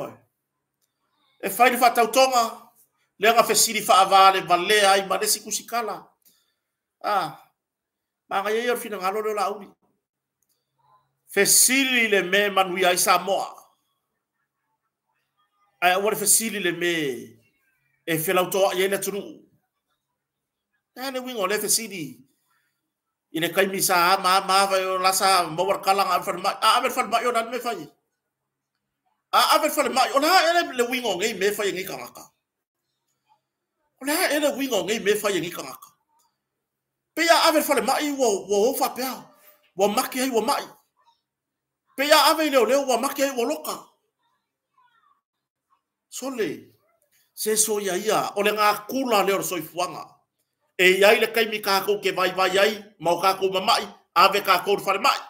e fai di fata utonga le nga fesiri fa avale vale ai ma desi kusikala ma ga yo fina ngalo lo la uni fesiri le me manui ai Samoa ai o fesiri le me e fela uto ye le tunu ne wingo le fesiri ine kai misa ma va yo la sa mo war kala nga fa ma yo dan me fai ave fa ma yo la le wingo ngai me fai ngai kangaka ona ele wingo ngai me fai ngai kangaka pe ya ave fa mai wo fa pe wo maki ai wo mai pe ya ave le wo maki ai wo loka sole se so ia ole nga kula le so ifuanga e ia le kai mi ka ko ke vai ai mau ka ko mai ave ka ko fa mai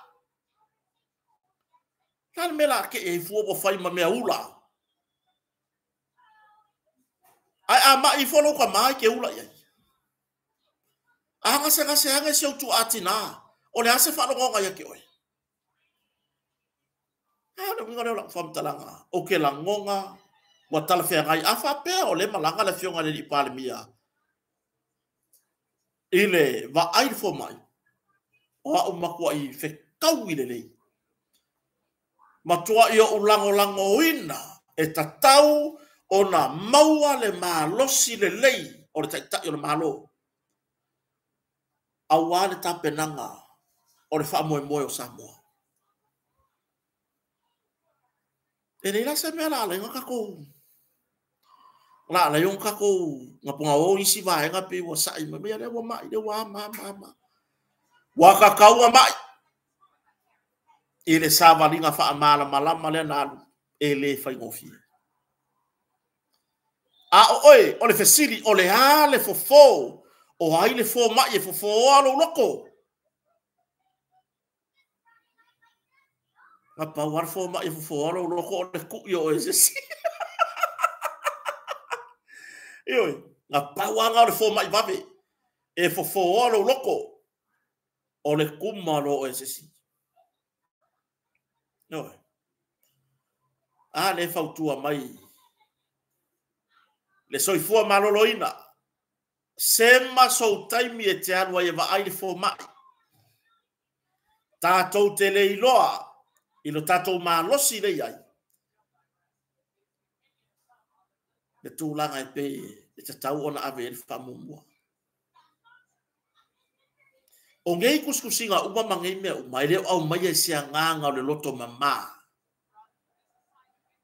tan mela ke e fu o fai ma me ula ai mai fo lo ka mai ke ula ia anga se anga se tu atina ole ase fa lo nga ya ke oi no ngore la fam talanga o ke la ngonga wa tala fe ngai afa pe ole malanga la fionga le palmia ile va ai fo mai o makua i fe kau i le matua i o lango ina e tatau o na maua le malosi le lei o le taitai o le malo awa le tapenanga o le wha moe o Samoa e leila se mea la inga kako la yung kako nga punga o isi vai nga pe wa sai ma mea le wa mai le wa ma wa kakau mai ele sava linga fa amala malama le na ele fa ngofi oi ole fesili ole ale fofo o ai le fo mai e fofo alo loko apa war fo mai e fofo alo loko le ku yo ese yo apa wanga le fo mai vabe e fofo alo loko ole kumalo ese no le fautua mai le soifua maloloina sema so taimi e te anua e va ai le fo mai tātou te leiloa ilo tātou malosi le ai le tūlanga e pe e te tau ona ave e whamumua o ngei kuskusinga uma mangai mea umai leo au mai e sia nganga o le loto mama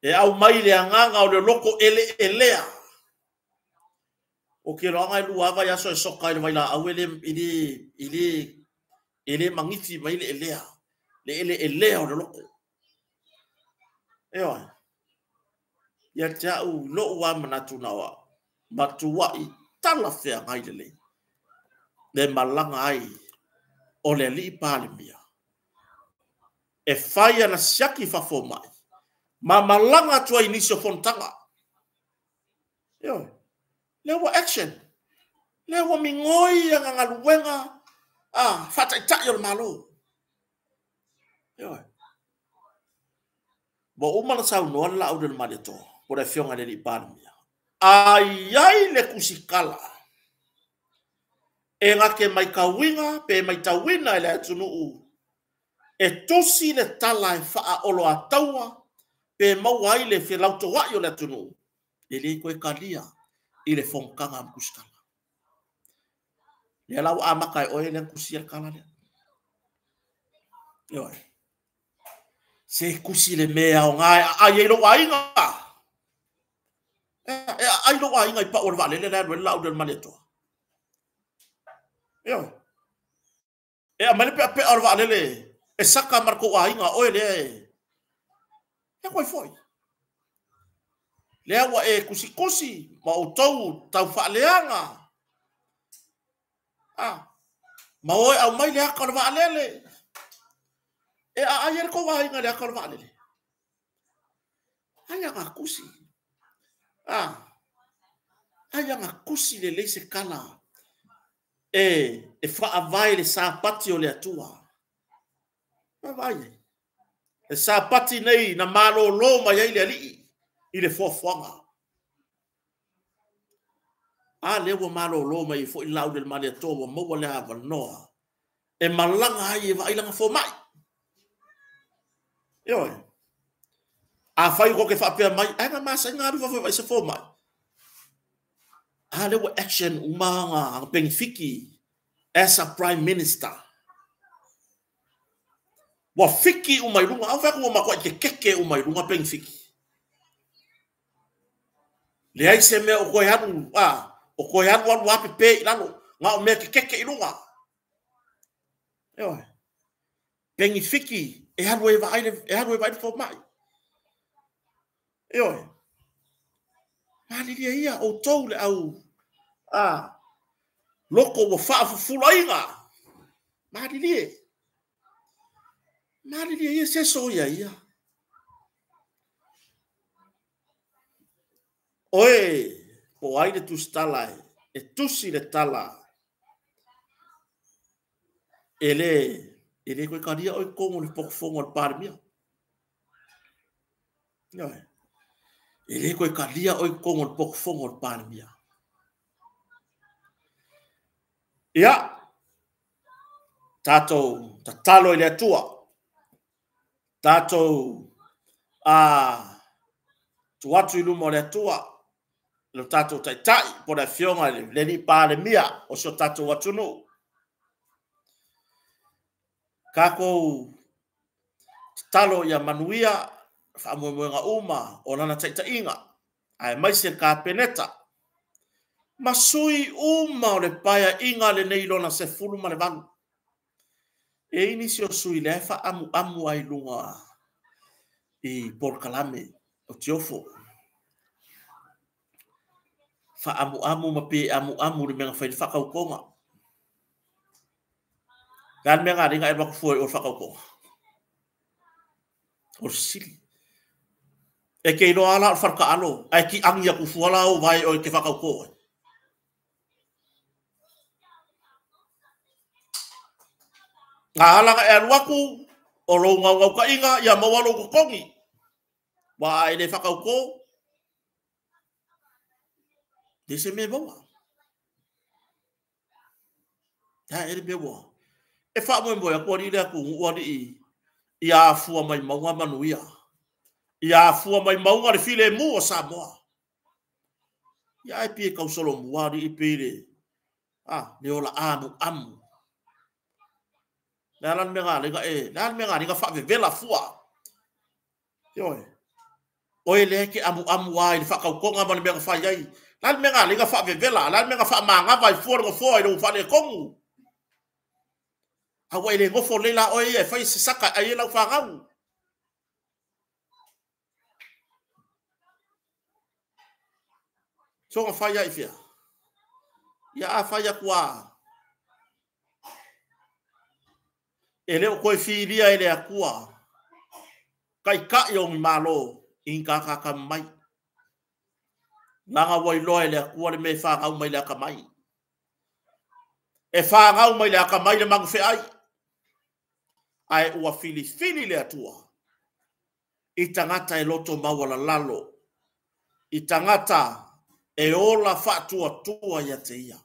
e au mai le nganga o le loko elea o ke ronga i luava ya so e soka i vai la au ele mangifi mai le elea o le loko eo ya tia u lo wa manatu nawa matua i tala fea ngai le malanga ai o le li pale mia e fai ana siaki fa fo mai ma malanga tua inisio fontanga yo le wa action Le wa mingoi nga ngaluenga fata ita yo malo. Yo. Bo umala sa no la udel maleto. Por a fionga le lipanmia. Ai le kusikala. E nga ke mai kawinga pe mai tawina le atunu u. E tosi le tala e faa olo ataua pe mawai le filauto wa yo le atunu. Ele ko e kalia ile fonkanga am kusikala. Le lau amaka e oe le kusia kala le. Yo. Se kusi le mea o ngai ai lo ainga. Ai lo ainga I pa o vale le lau del maleto. Yo. E a male pe o vale le. E saka marco ainga o le. E koi foi. Le awa e kusi ma o tau faaleanga. Ma o au mai le aka o vale le. E ai ko ainga le aka o vale le. Ai nga kusi. Ai nga kusi le se kala. E fa avai le sapati o le atua. Vai. E sapati nei na malo lo mai le ali I le fofonga. Le wo malo lo mai fo I lau del male to wo mo le ava noa. E malanga ai e vai langa fo mai. Yo. A fai ko ke fa pe mai ai ma sa nga fo vai se fo mai. Le wo action umanga benefiki as a prime minister. Wa fiki umai lunga au fa ko ma ko ke keke umai lunga benefiki. Le ai se me o ko hanu o ko hanu wa wa pe lalo nga o me ke keke ilunga. Yo. Benefiki e hanu e vai fo mai. Yo. Mali dia o tole au loko wo fa fu lainga. Mali dia se so ia. Oe, po ai de tu stala e tusi le tala. Ele ko kadia o ko mo po fongo al parmia. Yo. Ele ko kadia o ko mo po fongo al parmia. Ya. Tato tatalo ile tua. Tato tuatu ilu mo le tua. Lo tato tai po da fionga le ni pale mia o so tato watunu. Kako talo ya manuia fa mo nga uma o lana tai inga. Ai mai se ka peneta. Masui uma o le paia inga le nei lona se fulu ma le vanu. E inisio sui le fa amu ai lunga I por kalame o tiofo. Fa amu ma pe amu le menga fa fa ka konga. Gan menga ringa e bako foi o fa ka konga. O sili. E ke no ala fa ka alo, ai ki angia ku fuala o vai o ke fa ka konga. Ala ka e waku o lo nga ka inga ya mawalo ko kongi. Wa ele fa ka konga. Dese me boa. Ele be boa. E fa mo boa ko ri le ku o ri ia fu mai maunga manuia. Ia fu mai maunga le file mu o Samoa. Ia e pie ka solo mua ri pire. Le ola amu. Lan menga le ga fa vela fua. Yo. Oi le ke amu wa le fa ka konga ma le menga fa yai. Lan menga le ga fa vela, lan menga fa manga vai fo le fa le kongu. Hawa ile ngofo lela oi e fai se saka ai la fa ngau. So nga fa yai fia. Ya a fa ya kwa. Ele o koe filia ele akua. Kai ka yo malo inka ka mai. Langa wai loa ele akua le me fa ngau mai la ka mai. e whāngau mai le aka mai le mangu ai. Ai ua fili le atua. I tangata e loto mawala lalo. I tangata e ola whātua tua ia te ia.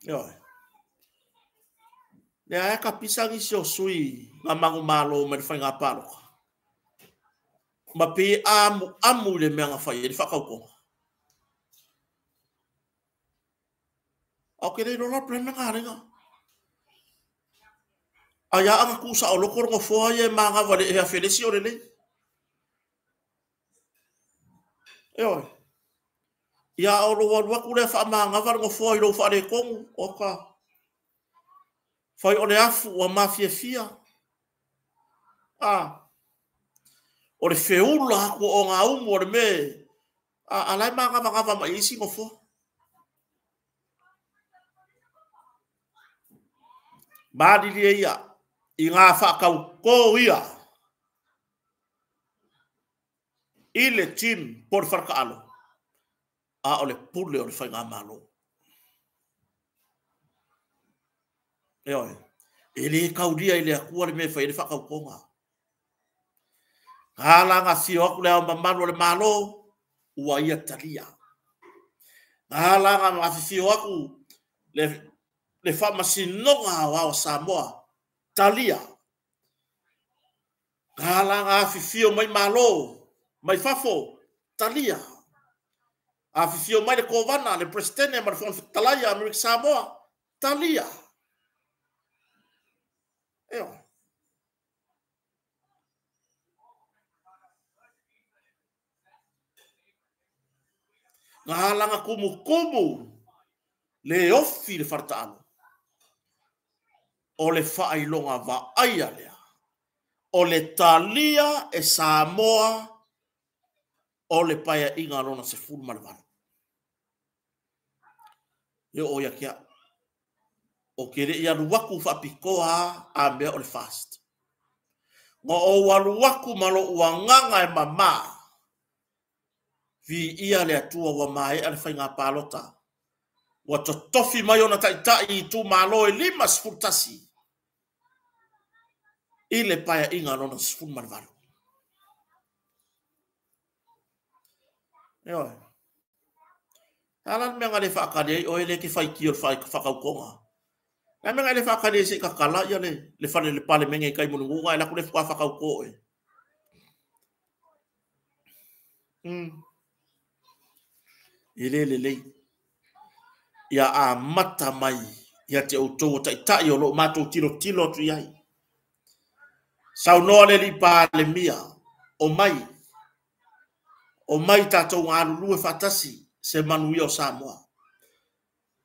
Ioi. Le aeka pisangi si o sui ngā mangu malo me le whai ngā pāroka. Ma pe amu le mea ngā whai e le whakaukonga. Au ke rei rola prema ngā ringa. A ia anga kusa o loko rongo fua e mga wale e a whelesi o le nei. Ioi. Ia o lo waluaku le wha mga warongo fua i lo wha le kongu o ka. Whai o le afu o mafia fia. O le feula ko o ngā umu o le me. Alai mga ma isi ngo fua. Mādi lia ia. I ngā whakau ko ia. I le tim por wharka alo. A o le pule o le whai ngā malo. Eoi. E le kaudia i le akua le me whai le whakau konga. Ngā nga sio aku le au mamanu le malo. Ua ia talia. Ngā nga nga sio aku le whamasinonga wa o Samoa. Talia. Ngā nga fifio mai malo. Mai fafo. Talia. A fifio mai le kovana, le presidente, ma le fon talaya, Amerika Samoa, Talia. Eo. Ngā langa kumu, le ofi le fartaano. O le whailonga wa aia lea. O le Talia e Samoa, o le paia inga rona se fulu malevana. Yo o ya kia. O kere ia ruwaku whapikoa a mea o le fast. Ngo o waruwaku malo ua nganga e mama. Vi ia le atua wa mai ale whai ngā pālota. Wa totofi mai ona taitai i tu malo e 5 sfurtasi. I le paia inga rona se fulu malevana. Yo. Alan mea ngale whakane o ele ki whai ki o whakaukonga. Nga mea ngale whakane se kakala ia le whane le pale menga i kai munungunga e laku le whakauko e. Ile le lei. Ia a mata mai. Ia te outou o taitai o lo mātou tilo tu iai. Sau noa le li pale mia. O mai tātou ngā lulu e whatasi se manui o Samoa.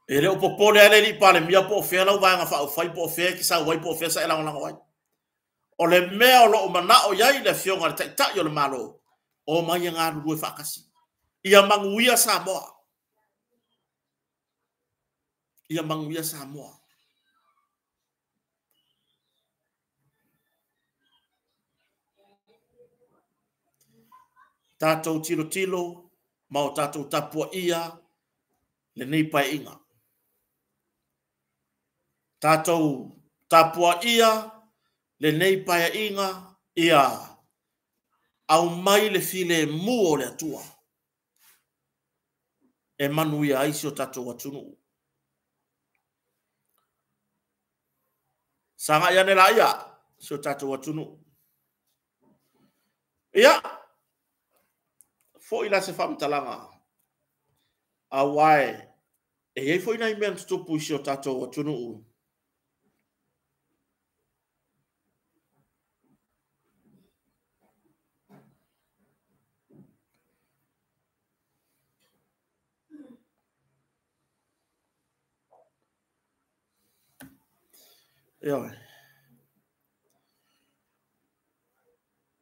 E reo popole ale li pale mia po fea lau vanga wha whai po fea ki sa wai po fea sa elango langa wai. O le mea o lo o mana o iai le fionga le taitai o le malo. O mai ngā lulu e whakasi. Ia manguia Samoa. Ia manguia Samoa. Tātou tilo, mau tātou tapua ia, le nei pai inga. Tātou tapua ia, le nei pai inga, ia, au mai le file muo le atua. E manu ia aisi o tātou atunu. Sanga ia ne la ia, si o tātou atunu. Ia, fo ila se whamtalanga. A wae, e ei fo ina i mea tutupu si o tātou atunu. Ia,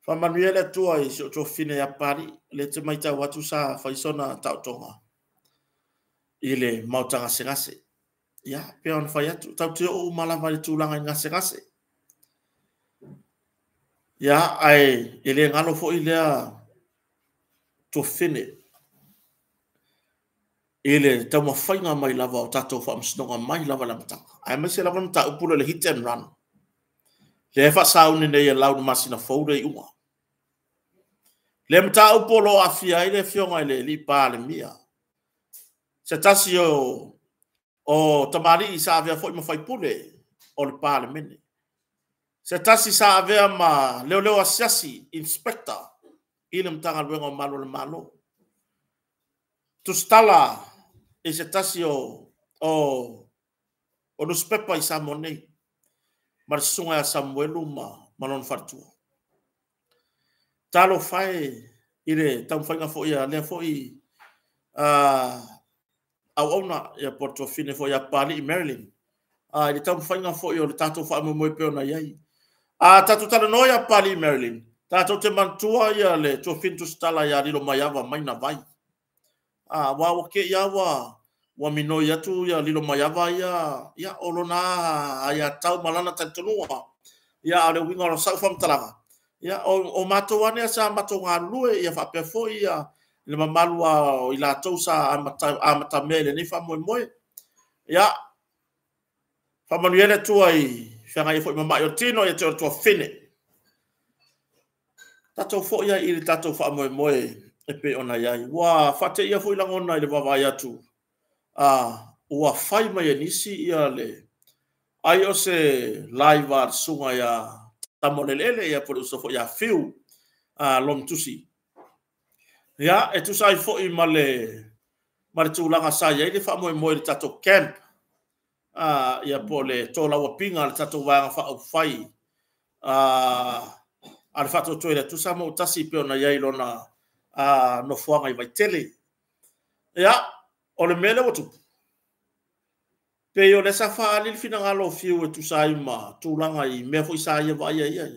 whamanuia le tua i si o tō whine a pari, le te maita watu sa whaisona tau tonga. I le mautanga se ngase. Ia, pia on whai atu, tau te o malama le tūlanga i ngase ngase. Ia, ai, i le ngalo fo i lea tō whine. ele tau mawhainga mai lava o tatou whaamsinonga mai lava la matanga. Ai mai se lava nata upula le hit and run. Le efa saune nei e lau masina faude i unga. Le mta upolo a fia ile fionga ile li pa le mia. Se tasi o tamari i sa avea foi mawhai pule o le pa le mene. Se tasi sa avea ma leo asiasi inspector ile mtanga luenga o malo le malo. Tustala e se tasi o nuspepa i sa monei. Mar sunga ya Samuelu malon fartua. Talo fai ile tam fai ngafo ya le foi au ona ya Portofino foi ya Pali i Maryland. Ile tam fai ngafo yo le tato fa mo pe ona yai. Tato tala no ya Pali i Maryland. Tato te mantua ya le to fintu stala ya rilo mayava mai na vai. Wa ke ya wa mino ya tu ya lilo mayava ya olona ya tau malana tantunua ya ale winga ro sa fam talanga ya o mato wane sa mato ngalue ya fa pefo ya le mamalua ila tau sa amata mele ni fa mo ya fa manuele tu ai fanga ia fo mama yo tino ya to fine tato fo ya ili tato fa mo e pe ona ya wa fa te ia fo ila ngona ile baba ya tu ua fai mai nisi ia le ai o se live ar sunga ya tamolelele ya por so ya fiu lom tusi ya e tu sai fo i male tu langa sa ya ile fa mo le tato camp ya pole to la pinga le tato wa fa fai al fato to ile tu sa mo tasi pe ona ya ilona no fuanga i vai tele ya o le mele o tu pe yo le safa ali fina ngalo fiu e tu sai ma tu langa i me foi sai va ia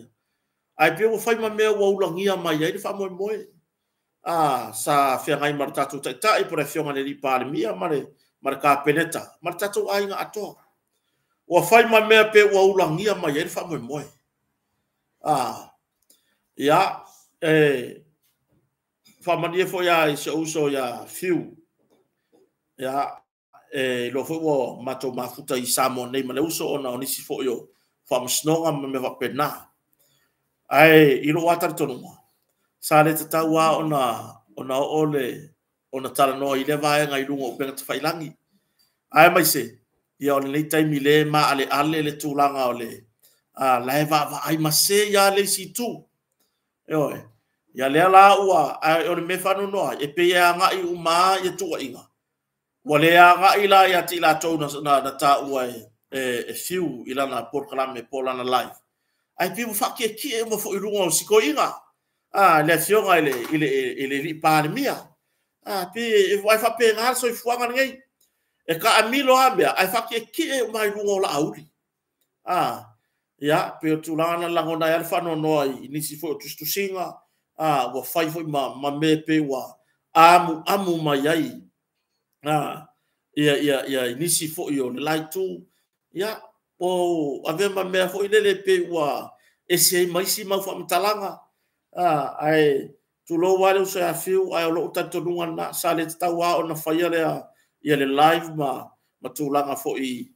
ai pe o fai ma me o ulangia mai ai fa mo sa fia ngai marta tu ta i por fiona le pa le mia mare ka peneta marta tu ai nga ato o fai ma me pe o ulangia mai ai fa mo ya fa manie foi ai se uso ya fiu ya lo foi o mato mafuta i samo nei male uso ona onisi fo yo fa msnonga me va pena ai ilo water tonu sa le ta wa ona ole ona tala no ile va nga i lungo pe ta failangi ai mai se ya ole le tai mile ma ale le tulanga ole la va ai ma se ya le si tu yo ya le la ua ai ole me fa no e pe ya nga i uma ye tu inga wale aga ila ya tila tona na ta ua fiu ila na porkalame pola na live ai piu fa ke mo fo irunga siko inga le fionga ile li pa mia pe vai fa pe ngal so fuanga ngai e ka amilo ambia ai fa ke mai runga la auri ya pe tu lana langona ya fa no ni si fo tu singa wa fai fo ma me pe wa amu mai ai ia inisi fo yo le lai tu ya o ave ma me fo ile pe wa ese mai si ma fo mtalanga ai tu lo wale so ya fiu ai lo tanto lunga na sale tawa ona faia le live ma tu langa fo i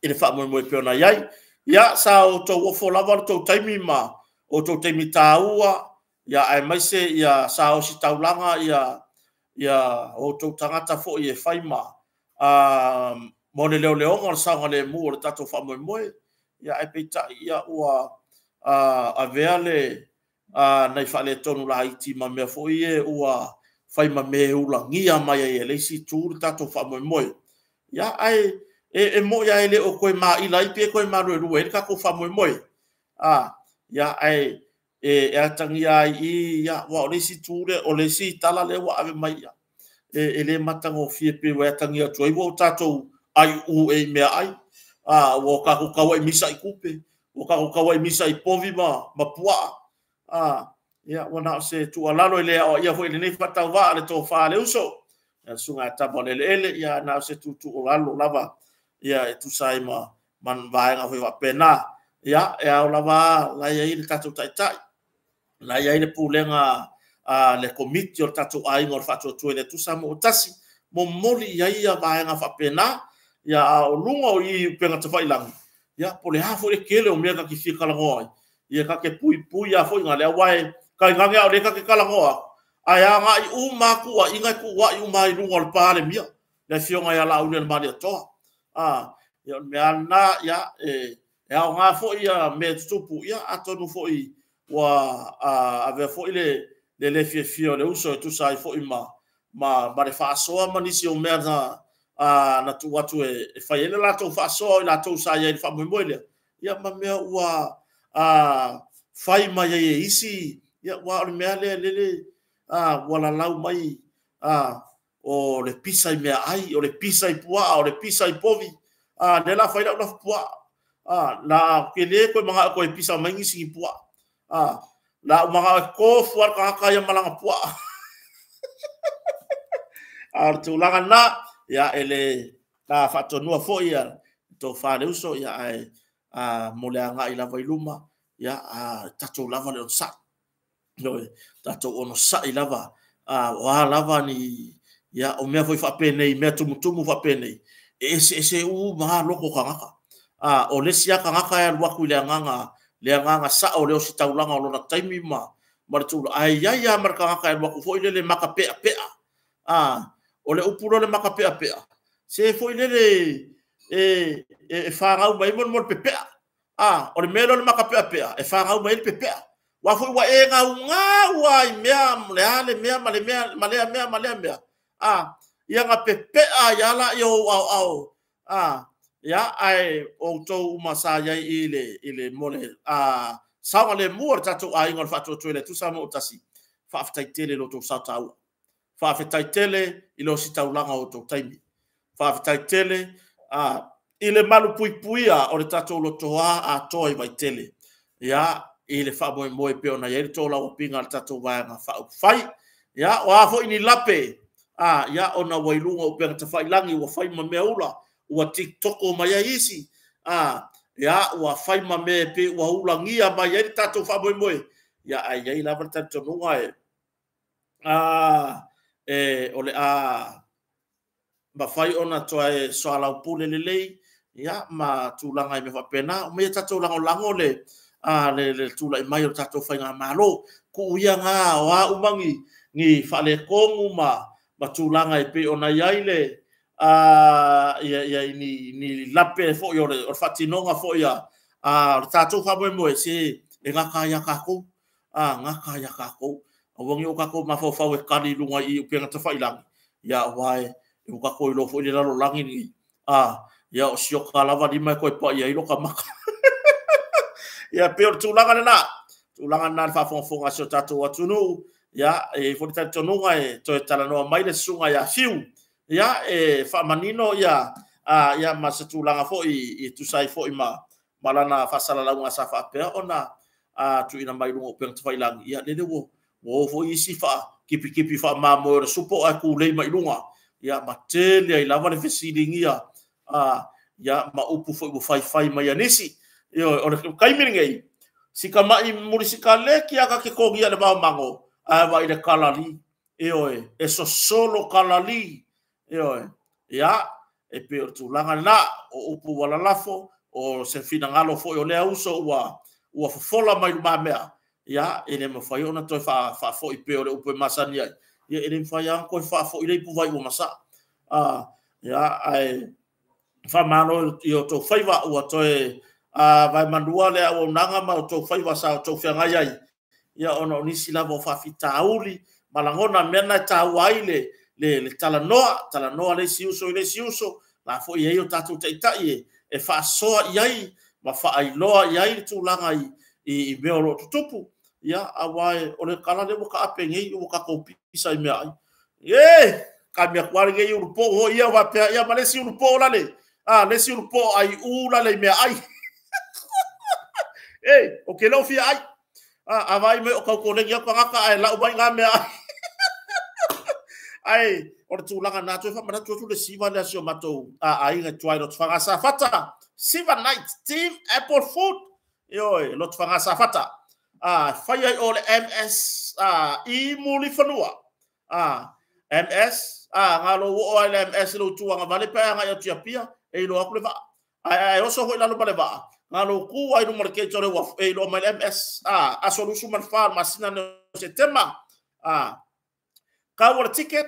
ile fa mo pe ona yai ya sa o to fo lava to taimi ma o to taimi taua ya ai mai se ya sa o si taulanga ya o to tangata fo i fai ma mo le leonga sa ngale mu o tato fa mo ya e pita ya ua aveale nei fa le tonu la iti ma me fo i ua fai ma me ulangia mai e le si tur tato fa mo ya ai e mo ya ele o koe ma ila i pe koe ma ru e ka ko fa mo ya ai atangi ai ya wa le si ture o le si tala le wa ave mai le matango fie pe wa tangi atu i wo tato ai u e me ai wo ka ko ka misa i kupe wo ka ko ka misa i povi ma pua ya wana se tu alalo le ya foi le nei fata va le to fa le uso ya sunga tabo le ya na se tu alalo lava ya tu sai man vai nga foi va pena ya lava la ya il tato tai la ya ile pulenga le komiti o tato ai ngor fato tu le tu samo tasi mo moli ia vai nga fa pena ya o lunga i penga te fai lang ya pole ha fo e kele o mea ka ki fika la ngoi ia ka ke pui pui ya fo nga le wai ka nga o le ka ke kala ngoa aya nga i umaku a inga ku wa i umai lunga le pale mia le fionga ya la unen mali to ya me ana ya ya nga fo ia me tupu ya atonu fo i wa ave fo ile le fio le uso tu sai fo i ma le fa so ma ni si o me na tu watu e fai ele la to fa so la to sai e fa mo le ya ma me wa fai ma ye isi ya wa me le wala lau mai o le pisa i mea ai o le pisa i pua o le pisa i povi le la fai la pua la ke le ko manga ko e pisa mai ngisi i pua la manga ko fuar ka ya malanga pua tu langa na ya ele ka fatonua fo ia to fa le uso ya ai mo le anga i lava i luma ya tato lava le sa no tato ono sa i lava wa lava ni ya o mea foi fa pene mea tumutumu fa pene ese u ma loko kanga o le sia kanga ya waku le anga sa o le o sitaulanga o lona taimi ma tu ai ya marka kanga waku fo ile le maka pe o le upuro le maka pe se fo ile le fa ngau mai mon pe o le melo le maka pe fa ngau mai pe wa fo wa e ngau ai mea le ale mea male ia nga pepe ya la yo au ya ai o to umasa ya ile mole sa le mur tatu ai ngol fatu toile tu sa mo tasi fa aftaitele lo to sa tau fa aftaitele ilo sitaulanga o to taimi fa aftaitele ile malu puipuia o le tatu lo toa toi vai tele ya ile fa mo pe ona ye to la opinga tatu vai nga fa fai ya wa fo ini lape ya ona wailunga o pe ta fai langi wa fai ma meula wa TikTok o mai isi ya wa fai ma me pe wa ulangia mai ye tatu fa mo ya ai ye la verta to no ai ole ba fai ona to ai so ala pule le ya ma tulanga me fa pena me tatu lango le le tula mai o tatu fai nga malo ku ia nga wa umangi ni fa le kongu ma tulanga e pe ona yaile ya ni lape fo yo o fatinonga fo ya tatu fa mo se e ngaka ya kako ngaka ya kako o wongi o kako ma fo fa we kali lunga i pe ngata fa ilang ya wai o kako i lo fo ni lo langi ni ya o sio kala di mai ko pa ya i lo ka maka ya pe o tulanga na fa fo nga so tatu watunu ya fo tatu no ngai to tala no mai le sunga ya fiu ya fa manino ya masatulanga fo i tu sai fo i malana fasala la nga safa pe ona tu ina mai lungo pe tu failang ya le wo fo i sifa kipi fa ma mo supo a ku le mai lunga ya matele ai lava le fesilingi ya ma upu fo i fai mai anisi yo o kai miringai sika mai municipale ki aka ke ko ia le ba mango vai le kalali e so solo kalali ya e pe tu langa na o upu wala lafo o se fina ngalo fo o le uso ua fola mai ma mea ya ele mo fai ona to fa fo i pe o le upu masani ya ele fa ya ko fa fo ile pu vai o masa ya ai fa mano io to fai va o to vai mandua le o nanga ma to fai va sa to fa ngai ya ona ni sila vo fa fitauli malangona mena ta waile le tala noa le siuso la fo ye yo tatu tai e fa so yai ma fa ai loa yai tu langa i meoro tupu ya awai o le kala le boka apenge o ka ko pisa i me ai ka me kwar ge yu po ho ia va pe ia male si ur po la le le si ur po ai u la le me ai o ke lo fi ai avai me o ka ko le ya ka ka ai la u bai nga me ai ai or tu langa na tu fa mana tu le siva le sio mato ai nga tuai lot fanga sa fata siva night team apple food yo lot fanga sa fata fai ai ole ms i muli fanua MS ngalo o MS lo tuanga vale pa nga yo tiapia e lo akule va ai oso ho lalo vale va ngalo ku ai no marke tore wa e lo mal MS a solution man far masina no setema ka war ticket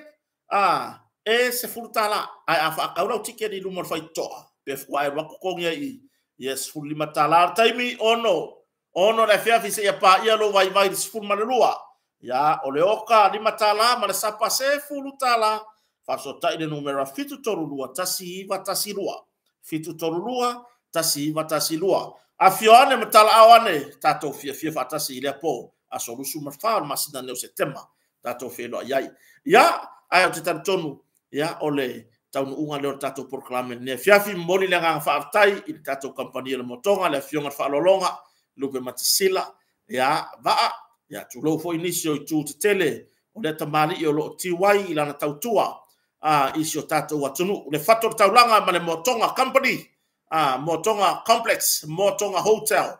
e se furtala ai afa ka ura ticket i lumor fai to pe wa wa ko ngia i yes fulli matala taimi ono la fia fi se ya pa ia lo vai ful malua ya oleoka ni matala ma sa pase fulutala fa so ta ile numero fitu torulua tasi va tasi lua fitu torulua tasi va tasi lua afioane matala awane tato fia fa tasi ile po a solution ma fa masina no setema tato fe lo yai ya ayo tonu ya ole taunu unga leo tato proclame ne fiafi moli le nga fa tai il tato compagnie le motonga le fionga fa lolonga lupe matisila ya va ya tu lo fo inicio tu tele o le tamali i o lo tiwai i lana tautua isio tato watunu le fato taulanga ma le motonga company motonga complex motonga hotel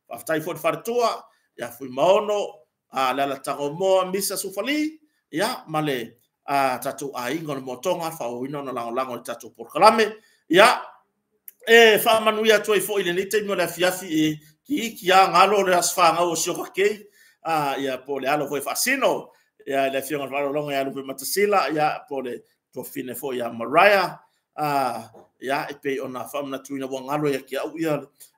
aftai fo fartua ya fui maono la tango mo misa sufali ya male tatu ainga le motonga fa o ino na lango tatu proclame ya fa manuia toi fo ile nite mo la fiafi ki ngalo le asfanga o sio ke ya pole alo foi fascino ya le fiona valo longa ya lupe matasila ya pole to fine fo ya Mariah ya pe ona famna tuina ngalo ya kia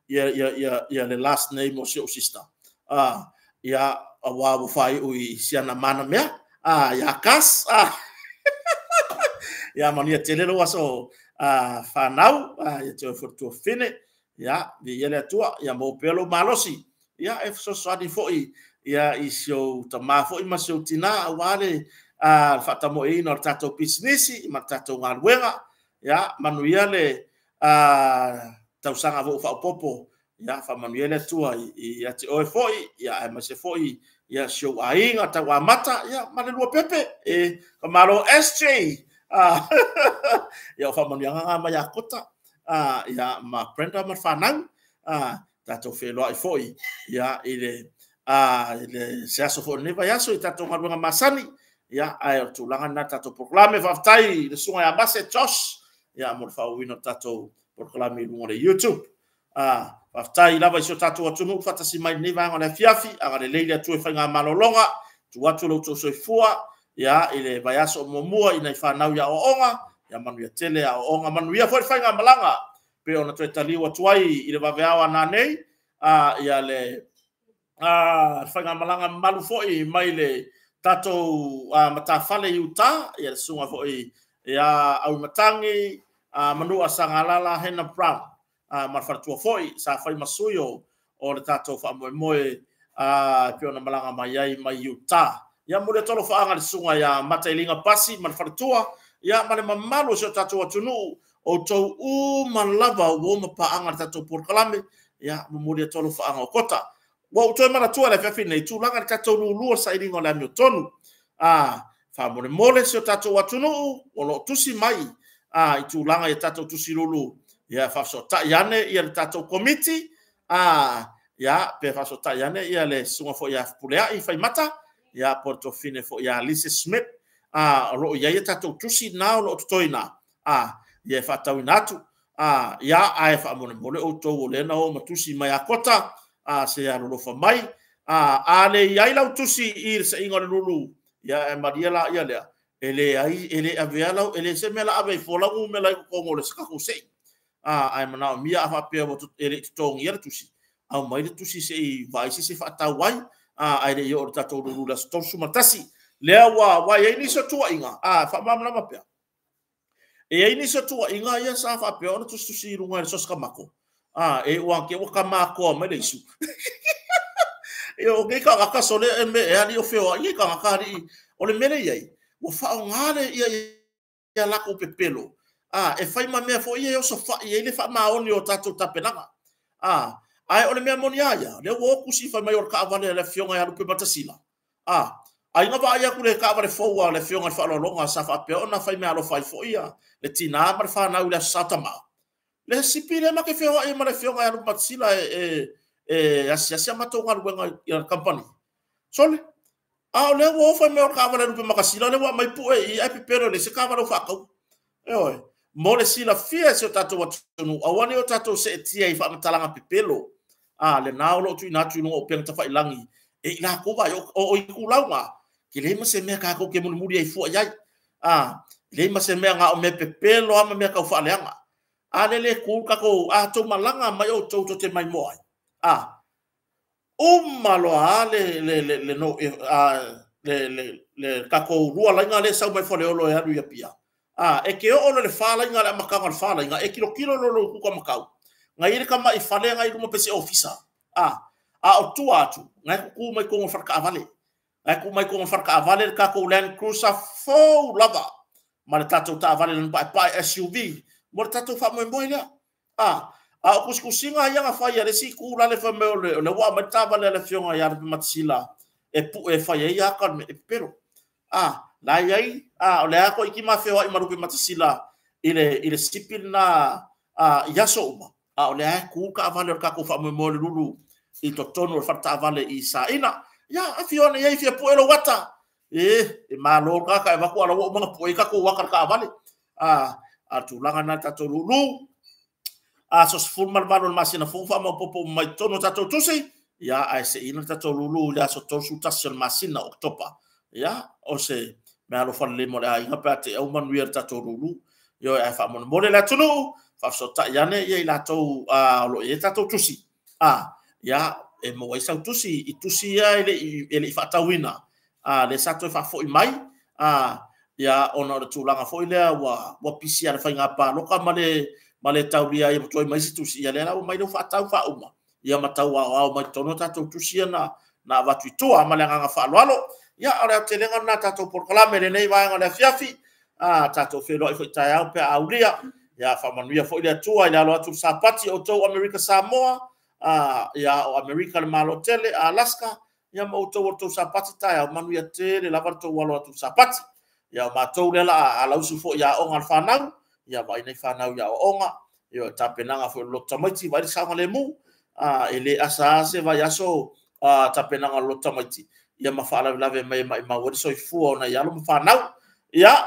ya le last name o sio sister ya awa fai ui siana mana mea ya kas ya mania telelo waso fanau ya te foto fine ya di yele tua ya mo pelo malosi ya so sadi foi ya isio tama foi masio tina wale fata mo ino tato business ma tato ngalwenga ya manuele tausanga vo fa popo ya fa manuele tua ya te o foi ya ma se foi ya show ainga ta wa mata ya malelo pepe kamaro SJ ya fa manuanga ma ya kota ya ma prenda ma fanang tato felo ai foi ya ile se aso fo neva ya so tato ngalwenga masani ya ai tulanga na tato proclame vaftai le sunga ya base chos ya mo fa wino tato proclame no YouTube vaftai lava iso tato watunu fatasi mai neva ngala fiafi aga le leile tu fa nga malolonga tu watu lo to soifua ya ile vayaso momua ina fanau ya oonga ya manu ya tele ya oonga manu ya foi fa nga malanga pe ona to taliwa tuai ile vaveawa na nei ya le fanga malanga malu foi mai le tato matafale yuta ya sunga foi ya au matangi manu asangalala hena brown marfatua foi sa fai masuyo o le tato fa moe pe ona malanga mai mai yuta ya mole tolo fa anga le sunga ya matailinga pasi marfatua ya male mamalu so tato watunu o to malava wo mapa anga tato proclame ya mole tolo fa anga kota wa to mana tu ala fa nei tu langa tato lulu sa iringo la tonu fa mole so tato watunu o lo tusi mai i tu langa ya tato tusi lulu ya fa so ta yane ya tato committee ya pe fa so ta yane ya le sunga fo ya pulea i fa mata ya porto fine fo ya Lisa Smith ro ya tato tusi na lo toina ya fa tawinatu ya ai fa mole o to le na o matusi mai akota se ya lo fa mai ale ya ila tusi ir se ingore lulu ya mariela ya le ele aviala ele se mela ave fola u mela ko ngole ska ko se ai mana mia fa pe bo ele tong yer tusi au mai tusi se vai se fa tawai ai le yo tato lulu la sto sumatasi le wa ye ni so tua inga fa mamla mapea e ni so tua inga ya sa fa pe ona tusi runga so ska mako e wa ke wa kamako me le su yo ke ka so le me e ali o feo ye ka ri o le mele ye o fa ngale ya la ko pepelo e fai ma me fo ye o so fa ye le fa ma oni o tato tapenanga ai o le me monia ya le wo ku si fa mai o ka vale le fionga ya lupe batasila ai nga va ya ku le ka vale fo wa le fionga fa lo longa sa fa pe ona fai me alo fai fo ia le tina mar fa na ula satama le sipile ma ke feo e ma le fionga ya lupe batasila asia matonga luenga ya company sole a le wo fa me o ka vale rupe makasila le wa mai pu e ai pepero le se ka vale fa ka e oi mo le sila fia se o tato wa tunu a wani o tato se tia i fa matalanga pepelo a le nao lo tu ina tu no o penta fa ilangi e ila ko va o i ku launga ki le ma se me ka ko ke mo muri ai fu ai a le ma se me nga o me pepelo ama me ka fa leanga a le ku ka ko a to malanga mai o to te mai mo a malo le no le kako rua la le sau mai fole olo ya ru ya pia e ke o le fala nga le maka ngal fala nga e kilo lo ku ka makau nga ire ka mai fale nga i mo pese officer a o tu atu nga ku mai ko farka avale nga ku mai ko farka avale ka ko Land Cruiser fo lava ma tato ta avale pa SUV mo tato fa mo ya a kuskusinga yanga fa ya resi ku la le fa me le wa mata va le fionga ya matsila e pu e fa ya ka pero la yai le ako iki ma fe wa i marupe matsila ile sipil na ya so ma le ku ka va le ka ko fa me mo le lulu i to tono fa ta va le i sa ina ya a fiona ya fi pu e lo wata e ma lo ka ka va ku ala wo mo pu e ka ko wa ka va le a tu langa na ta to lulu so full malvado masina fufa mo popo mai tono tato tusi ya ai se ina tato lulu ya so to su tasel masina oktopa ya o se me alo fa le mo ai ngapate o man wi tato lulu yo ai fa mo le la tunu fa so ta ya ne ye la to lo ye tato tusi ya e mo ai sa tusi i tusi ya ele fa tawina le sato fa fo mai ya ona tu langa fo ile wa pisi ala fa ngapa lo ka male taulia ia toi mai situ sia le o mai no fa tau fa uma ia matau wa mai tono tato tu sia na watu tua male nga fa lo ia ora telenga na tato por klame le nei va nga fiafi tato fe lo fo tai pe aulia ia fa manuia fo ile tua ile lo atu sapati o to America Samoa ia o America le malo tele Alaska ia mo to sapati tai manuia tele la va to walo atu sapati ia ma to le la ala usu fo ia o ngal fa nau ia vai nei whanau ia o onga, ia tapenanga fo lo tamaiti vai sanga le mu, ele asa se vai aso tapenanga lo tamaiti. Ia mawhala lave mai wadi soi fua ona ia lo mawhanau. Ia,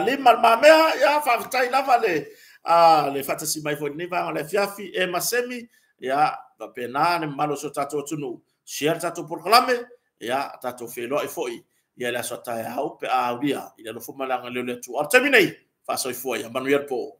lima mamea, ia whakatai lava le whatasi mai fo ni vanga le fiafi, e masemi, ia tapena ne malo so tato tunu, share tato porklame, ia tato wheloa e foi. Ia le aso tai au pe aulia ila no fumalanga le tu arteminei fa soi foi manuel po